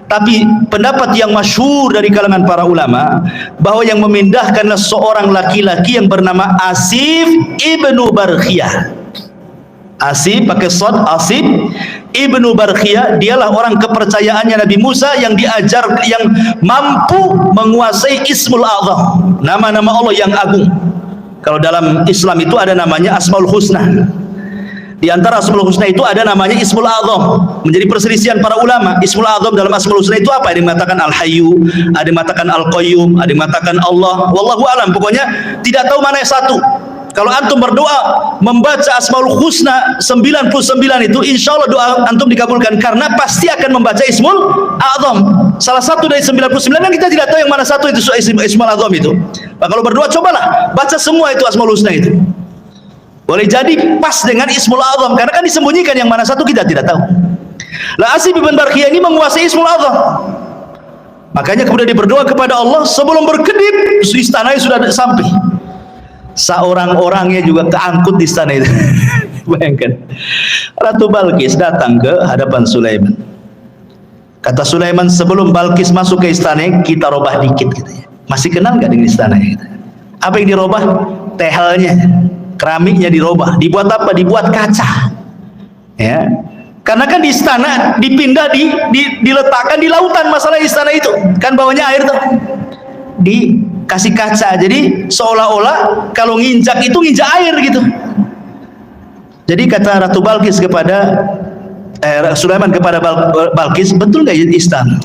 Tapi pendapat yang masyhur dari kalangan para ulama bahwa yang memindahkanlah seorang laki-laki yang bernama Asif ibnu Barkhiyah. Asif pakai shad, Asif ibnu Barkhiyah, dialah orang kepercayaannya Nabi Musa yang diajar, yang mampu menguasai Ismul A'zam, nama-nama Allah yang agung. Kalau dalam Islam itu ada namanya Asmaul Husna. Di antara Asmaul Husna itu ada namanya Ismul A'zam. Menjadi perselisihan para ulama, Ismul A'zam dalam Asmaul Husna itu apa? Ada yang mengatakan Al-Hayyu, ada yang mengatakan Al-Qayyum, ada yang mengatakan Allah. Wallahu alam. Pokoknya tidak tahu mana yang satu. Kalau antum berdoa membaca Asmaul Husna 99 itu, insya Allah doa antum dikabulkan, karena pasti akan membaca Ismul A'zam. salah satu dari 99 kan kita tidak tahu yang mana satu itu Ismul Azam itu. Nah, kalau berdoa cobalah baca semua itu Asmaul Husna itu. Boleh jadi pas dengan Ismul Azam karena kan disembunyikan yang mana satu kita tidak tahu. Lah Asy bin Barqiyah ini menguasai Ismul Azam. Makanya kemudian dia berdoa kepada Allah sebelum berkedip istananya sudah sampai. Seorang-orangnya juga keangkut di istana itu. Bayangkan. Ratu Balkis datang ke hadapan Sulaiman. Kata Sulaiman, sebelum Balkis masuk ke istana, kita robah dikit katanya. Masih kenal nggak dengan istana gitu? Apa yang dirobah? Tehelnya, keramiknya dirobah. Dibuat apa? Dibuat kaca. Ya. Karena kan di istana dipindah diletakkan di lautan masalah istana itu. Kan bawahnya air tuh. Dikasih kaca. Jadi seolah-olah kalau nginjak itu nginjak air gitu. Jadi kata Ratu Balkis kepada Sulaiman kepada Balkis, betul nggak istana?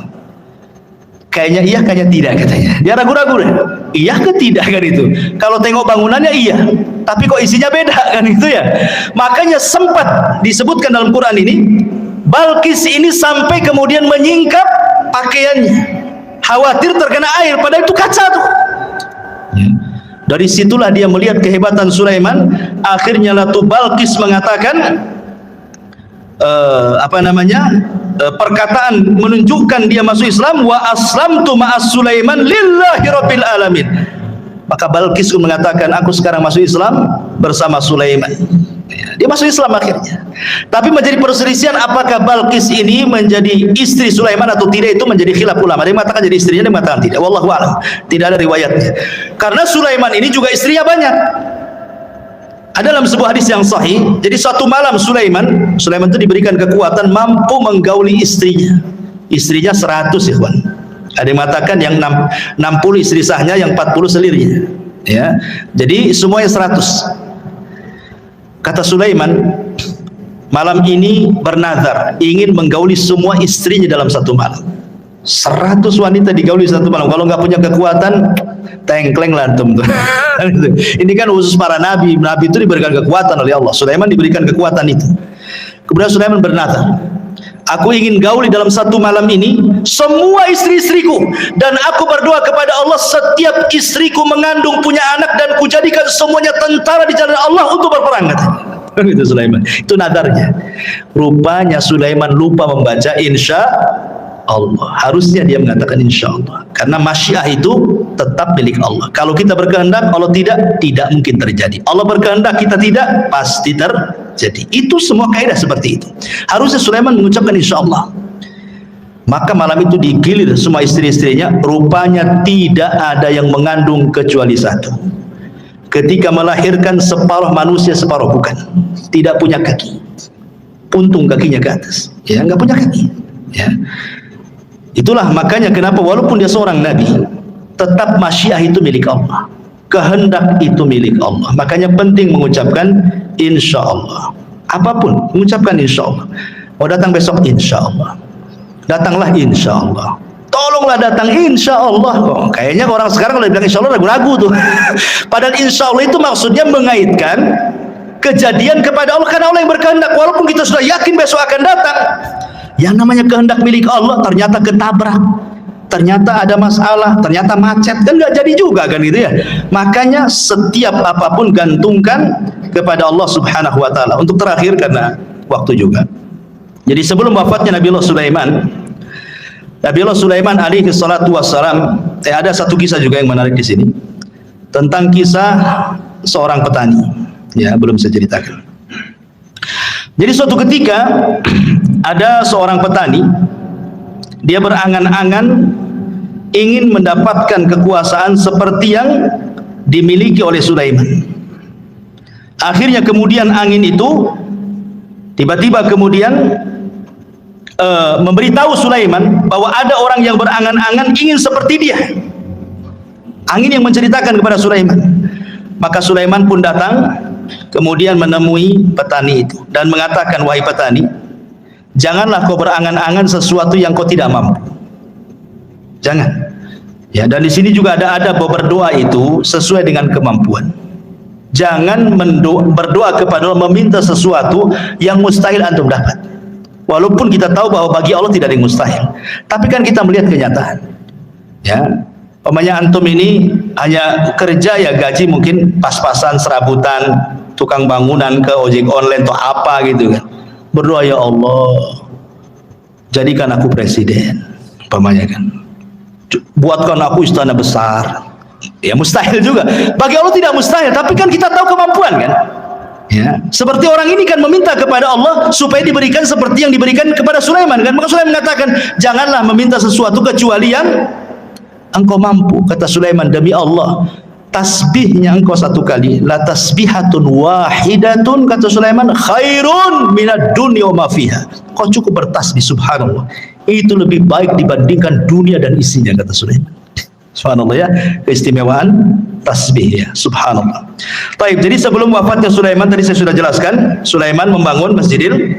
Kayaknya iya, kayaknya tidak katanya. Dia ragu-ragu deh. Iya ke tidak kan itu? Kalau tengok bangunannya iya, tapi kok isinya beda kan itu ya. Makanya sempat disebutkan dalam Quran ini, Balkis ini sampai kemudian menyingkap pakaiannya, khawatir terkena air, padahal itu kaca tuh. Dari situlah dia melihat kehebatan Sulaiman. Akhirnya Ratu Balkis mengatakan perkataan menunjukkan dia masuk Islam, wa aslamtu ma'as Sulaiman lillahi rabbil alamin. Maka Balkis mengatakan, aku sekarang masuk Islam bersama Sulaiman. Dia masuk Islam akhirnya. Tapi menjadi perselisihan apakah Balkis ini menjadi istri Sulaiman atau tidak, itu menjadi khilaf ulama. Dia mengatakan jadi istrinya, dia mengatakan tidak. Wallahu a'lam. Tidak ada riwayatnya. Karena Sulaiman ini juga istrinya banyak. Ada dalam sebuah hadis yang sahih. Jadi suatu malam Sulaiman itu diberikan kekuatan mampu menggauli istrinya. Istrinya 100 ikhwan. Ada yang mengatakan yang 60 istri sahnya, yang 40 selirnya. Ya. Jadi semuanya 100. Kata Sulaiman, malam ini bernazar ingin menggauli semua istrinya dalam satu malam. 100 wanita digauli satu malam. Kalau nggak punya kekuatan, tengkleng lantum tuh. Ini kan khusus para nabi. Nabi itu diberikan kekuatan oleh Allah. Sulaiman diberikan kekuatan itu. Kemudian Sulaiman bernazar, aku ingin gauli dalam satu malam ini semua istri-istriku, dan aku berdoa kepada Allah setiap istriku mengandung punya anak dan kujadikan semuanya tentara di jalan Allah untuk berperang. Itu Sulaiman. Itu nadarnya. Rupanya Sulaiman lupa membaca insya Allah. Harusnya dia mengatakan insya Allah. Karena masyiah itu tetap milik Allah. Kalau kita berkehendak, Allah tidak mungkin terjadi. Allah berkehendak, kita tidak, pasti terjadi. Itu semua kaidah seperti itu. Harusnya Sulaiman mengucapkan insya Allah. Maka malam itu digilir semua istri-istrinya. Rupanya tidak ada yang mengandung kecuali satu. Ketika melahirkan, separuh manusia, separuh bukan. Tidak punya kaki. Untung kakinya ke atas. Ya, nggak punya kaki. Ya. Itulah makanya kenapa walaupun dia seorang nabi, tetap masyiah itu milik Allah. Kehendak itu milik Allah. Makanya penting mengucapkan insya Allah. Apapun, mengucapkan insya Allah. Mau datang besok, insya Allah. Datanglah insya Allah. Tolonglah datang insya Allah. Oh, kayaknya orang sekarang kalau bilang insya Allah ragu-ragu tuh. Padahal insya Allah itu maksudnya mengaitkan kejadian kepada Allah, karena Allah yang berkehendak. Walaupun kita sudah yakin besok akan datang, yang namanya kehendak milik Allah ternyata ketabrak, ternyata ada masalah, ternyata macet, kan nggak jadi juga kan gitu ya. Makanya setiap apapun gantungkan kepada Allah Subhanahu wa taala. Untuk terakhir karena waktu juga. Jadi sebelum wafatnya Nabiullah Sulaiman alaihi salatu wassalam, ada satu kisah juga yang menarik di sini. Tentang kisah seorang petani. Ya, belum saya ceritakan. Jadi suatu ketika ada seorang petani, dia berangan-angan ingin mendapatkan kekuasaan seperti yang dimiliki oleh Sulaiman. Akhirnya kemudian angin itu tiba-tiba kemudian memberitahu Sulaiman bahwa ada orang yang berangan-angan ingin seperti dia. Angin yang menceritakan kepada Sulaiman. Maka Sulaiman pun datang, kemudian menemui petani itu dan mengatakan, wahai petani, janganlah kau berangan-angan sesuatu yang kau tidak mampu. Jangan. Ya, dan di sini juga ada bahwa berdoa itu sesuai dengan kemampuan. Jangan berdoa kepada Allah meminta sesuatu yang mustahil antum dapat. Walaupun kita tahu bahwa bagi Allah tidak ada yang mustahil, tapi kan kita melihat kenyataan. Ya, umpamanya antum ini hanya kerja ya gaji mungkin pas-pasan, serabutan, tukang bangunan ke ojek online atau apa gitu kan. Berdoa, ya Allah, jadikan aku presiden, umpamanya kan. Buatkan aku istana besar. Ya mustahil juga. Bagi Allah tidak mustahil, tapi kan kita tahu kemampuan kan. Ya, seperti orang ini kan meminta kepada Allah supaya diberikan seperti yang diberikan kepada Sulaiman kan. Maka Sulaiman mengatakan, janganlah meminta sesuatu kecuali yang engkau mampu. Kata Sulaiman, demi Allah, tasbihnya engkau satu kali, la tasbihatun wahidatun, kata Sulaiman, khairun minad dunya wa ma fiha. Kau cukup bertasbih, subhanallah, itu lebih baik dibandingkan dunia dan isinya, kata Sulaiman. Subhanallah ya, keistimewaan tasbih ya, subhanallah. Baik, jadi sebelum wafatnya Sulaiman tadi saya sudah jelaskan, Sulaiman membangun Masjidil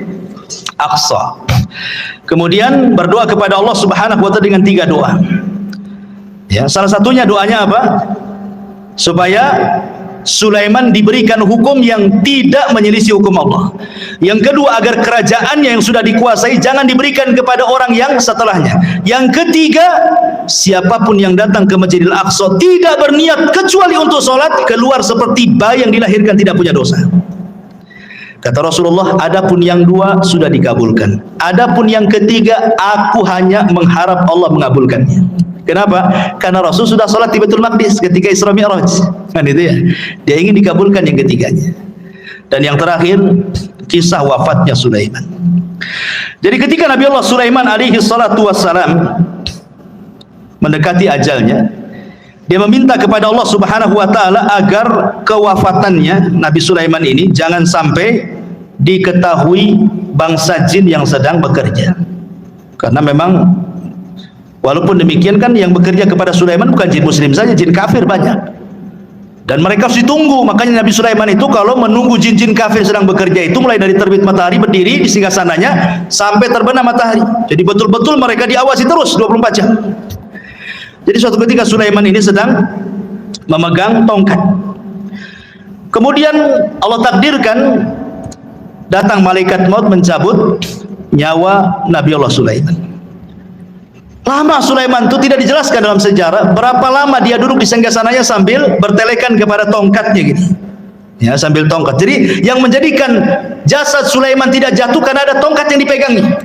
Aqsa. Kemudian berdoa kepada Allah Subhanahu wa taala dengan 3 doa. Ya, salah satunya doanya apa? Supaya Sulaiman diberikan hukum yang tidak menyelisih hukum Allah. Yang kedua, agar kerajaannya yang sudah dikuasai jangan diberikan kepada orang yang setelahnya. Yang ketiga, siapapun yang datang ke Masjidil Aqsa tidak berniat kecuali untuk sholat, keluar seperti bayi yang dilahirkan tidak punya dosa. Kata Rasulullah, adapun yang 2 sudah dikabulkan. Adapun yang ketiga, aku hanya mengharap Allah mengabulkannya. Kenapa? Karena Rasul sudah sholat di Baitul Maqdis ketika Isra Mi'raj. Kan itu ya. Dia ingin dikabulkan yang ketiganya. Dan yang terakhir, kisah wafatnya Sulaiman. Jadi ketika Nabi Allah Sulaiman alaihi salatu wassalam mendekati ajalnya, dia meminta kepada Allah Subhanahu wa taala agar kewafatannya Nabi Sulaiman ini jangan sampai diketahui bangsa jin yang sedang bekerja. Karena memang walaupun demikian kan yang bekerja kepada Sulaiman bukan jin muslim saja, jin kafir banyak. Dan mereka harus ditunggu. Makanya Nabi Sulaiman itu kalau menunggu jin-jin kafir sedang bekerja itu mulai dari terbit matahari berdiri di singgasananya sampai terbenam matahari. Jadi betul-betul mereka diawasi terus 24 jam. Jadi suatu ketika Sulaiman ini sedang memegang tongkat. Kemudian Allah takdirkan datang malaikat maut mencabut nyawa Nabi Allah Sulaiman. Lama Sulaiman itu tidak dijelaskan dalam sejarah berapa lama dia duduk di singgasananya sambil bertelekan kepada tongkatnya gini. Ya, sambil tongkat. Jadi yang menjadikan jasad Sulaiman tidak jatuh karena ada tongkat yang dipegangnya.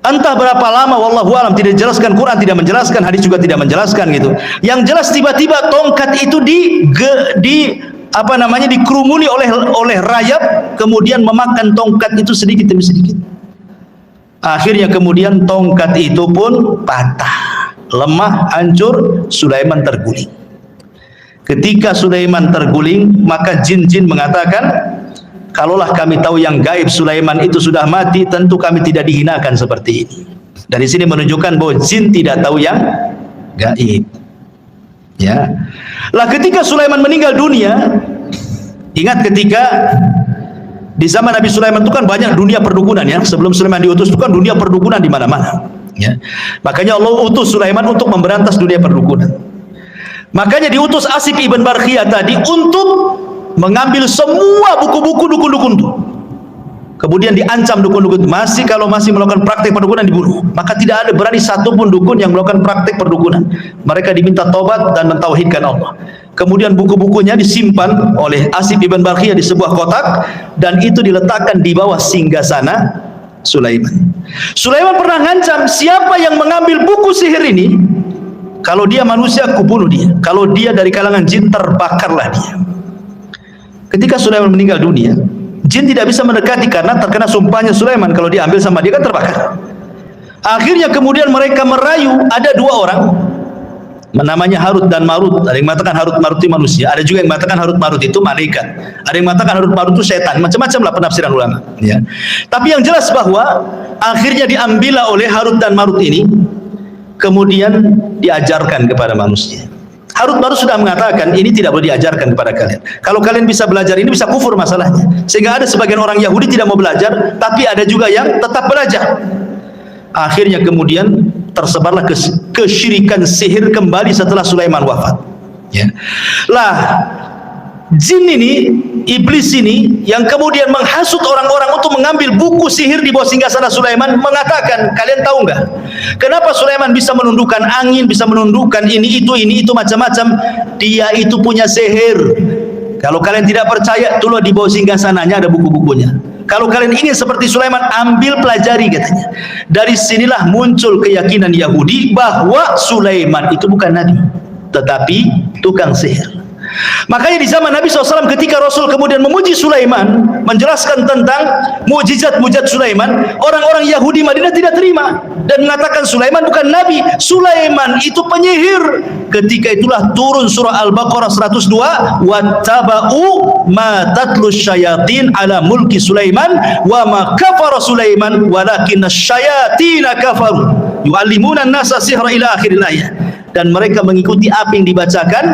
Entah berapa lama, wallahu alam, tidak dijelaskan, Quran tidak menjelaskan, hadis juga tidak menjelaskan gitu. Yang jelas tiba-tiba tongkat itu dikerumuni oleh rayap, kemudian memakan tongkat itu sedikit demi sedikit. Akhirnya kemudian tongkat itu pun patah, lemah, hancur, Sulaiman terguling. Ketika Sulaiman terguling, maka jin-jin mengatakan, kalaulah kami tahu yang gaib Sulaiman itu sudah mati, tentu kami tidak dihinakan seperti ini. Dari sini menunjukkan bahwa jin tidak tahu yang gaib. Ya. Lah ketika Sulaiman meninggal dunia, ingat ketika di zaman Nabi Sulaiman itu kan banyak dunia perdukunan ya. Sebelum Sulaiman diutus itu kan dunia perdukunan di mana-mana. Ya. Makanya Allah utus Sulaiman untuk memberantas dunia perdukunan. Makanya diutus Asif ibn Barkhiyah tadi untuk mengambil semua buku-buku dukun-dukun itu. Kemudian diancam dukun-dukun kalau masih melakukan praktek perdukunan dibunuh. Maka tidak ada berani satupun dukun yang melakukan praktek perdukunan. Mereka diminta tobat dan mentauhidkan Allah. Kemudian buku-bukunya disimpan oleh Asif ibn Barkhiyah di sebuah kotak dan itu diletakkan di bawah singgasana Sulaiman. Sulaiman pernah ngancam, siapa yang mengambil buku sihir ini, kalau dia manusia aku bunuh dia, kalau dia dari kalangan jin terbakarlah dia. Ketika Sulaiman meninggal dunia, jin tidak bisa mendekati karena terkena sumpahnya Sulaiman, kalau diambil sama dia kan terbakar. Akhirnya kemudian mereka merayu, ada 2 orang namanya Harut dan Marut. Ada yang mengatakan Harut Marut itu manusia, ada juga yang mengatakan Harut Marut itu malaikat, ada yang mengatakan Harut Marut itu setan, macam-macam lah penafsiran ulama ya. Tapi yang jelas bahwa akhirnya diambillah oleh Harut dan Marut ini, kemudian diajarkan kepada manusia. Harut Marut sudah mengatakan ini tidak boleh diajarkan kepada kalian. Kalau kalian bisa belajar ini bisa kufur masalahnya. Sehingga ada sebagian orang Yahudi tidak mau belajar, tapi ada juga yang tetap belajar. Akhirnya kemudian tersebarlah kesyirikan sihir kembali setelah Sulaiman wafat. Ya. Lah jin ini, iblis ini yang kemudian menghasut orang-orang untuk mengambil buku sihir di bawah singgasana Sulaiman, mengatakan, kalian tahu enggak kenapa Sulaiman bisa menundukkan angin, bisa menundukkan ini itu macam-macam? Dia itu punya sihir. Kalau kalian tidak percaya, tolong di bawah singgasananya ada buku-bukunya. Kalau kalian ingin seperti Sulaiman, ambil pelajari, katanya. Dari sinilah muncul keyakinan Yahudi bahwa Sulaiman itu bukan nabi, tetapi tukang sihir. Makanya di zaman Nabi SAW ketika Rasul kemudian memuji Sulaiman, menjelaskan tentang mujizat-mujizat Sulaiman, orang-orang Yahudi Madinah tidak terima dan mengatakan Sulaiman bukan nabi, Sulaiman itu penyihir. Ketika itulah turun surah Al-Baqarah 102, wattaba'u ma tatlu syayatin ala mulki Sulaiman wa ma kafara Sulaiman walakinna syayatina kafaru yu'allimuna an-nasa sihra ila akhiril ayat. Dan mereka mengikuti apa yang dibacakan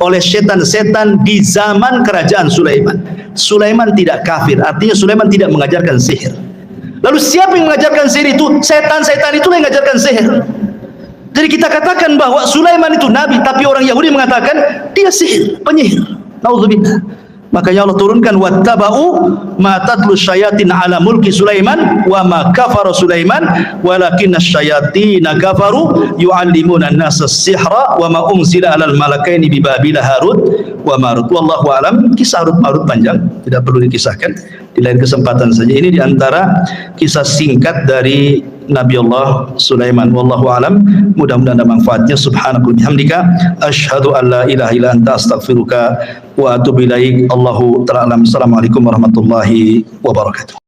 oleh setan-setan di zaman kerajaan Sulaiman. Sulaiman tidak kafir, artinya Sulaiman tidak mengajarkan sihir. Lalu siapa yang mengajarkan sihir itu? Setan-setan itulah yang mengajarkan sihir. Jadi kita katakan bahwa Sulaiman itu nabi, tapi orang Yahudi mengatakan dia sihir, penyihir. Nauzubillah. Makanya Allah turunkan wattaba'u ma tatlu syayatin ala mulki Sulaiman wa ma kafara Sulaiman walakinna syayatina kafaru yu'allimuna an-nasa as-sihra wa ma unzila 'alal malakaini bi Babila Harut wa Marut. Wallahu alam. Kisah Harut Marut panjang, tidak perlu dikisahkan, di lain kesempatan saja. Ini di antara kisah singkat dari Nabi Allah Sulaiman. Wallahu alam. Mudah-mudahan ada manfaatnya. Subhanakallahumma bihamdika asyhadu an la ilaha illa anta astaghfiruka wa atubu ilaik. Allahu ta'ala alam. Assalamualaikum warahmatullahi wabarakatuh.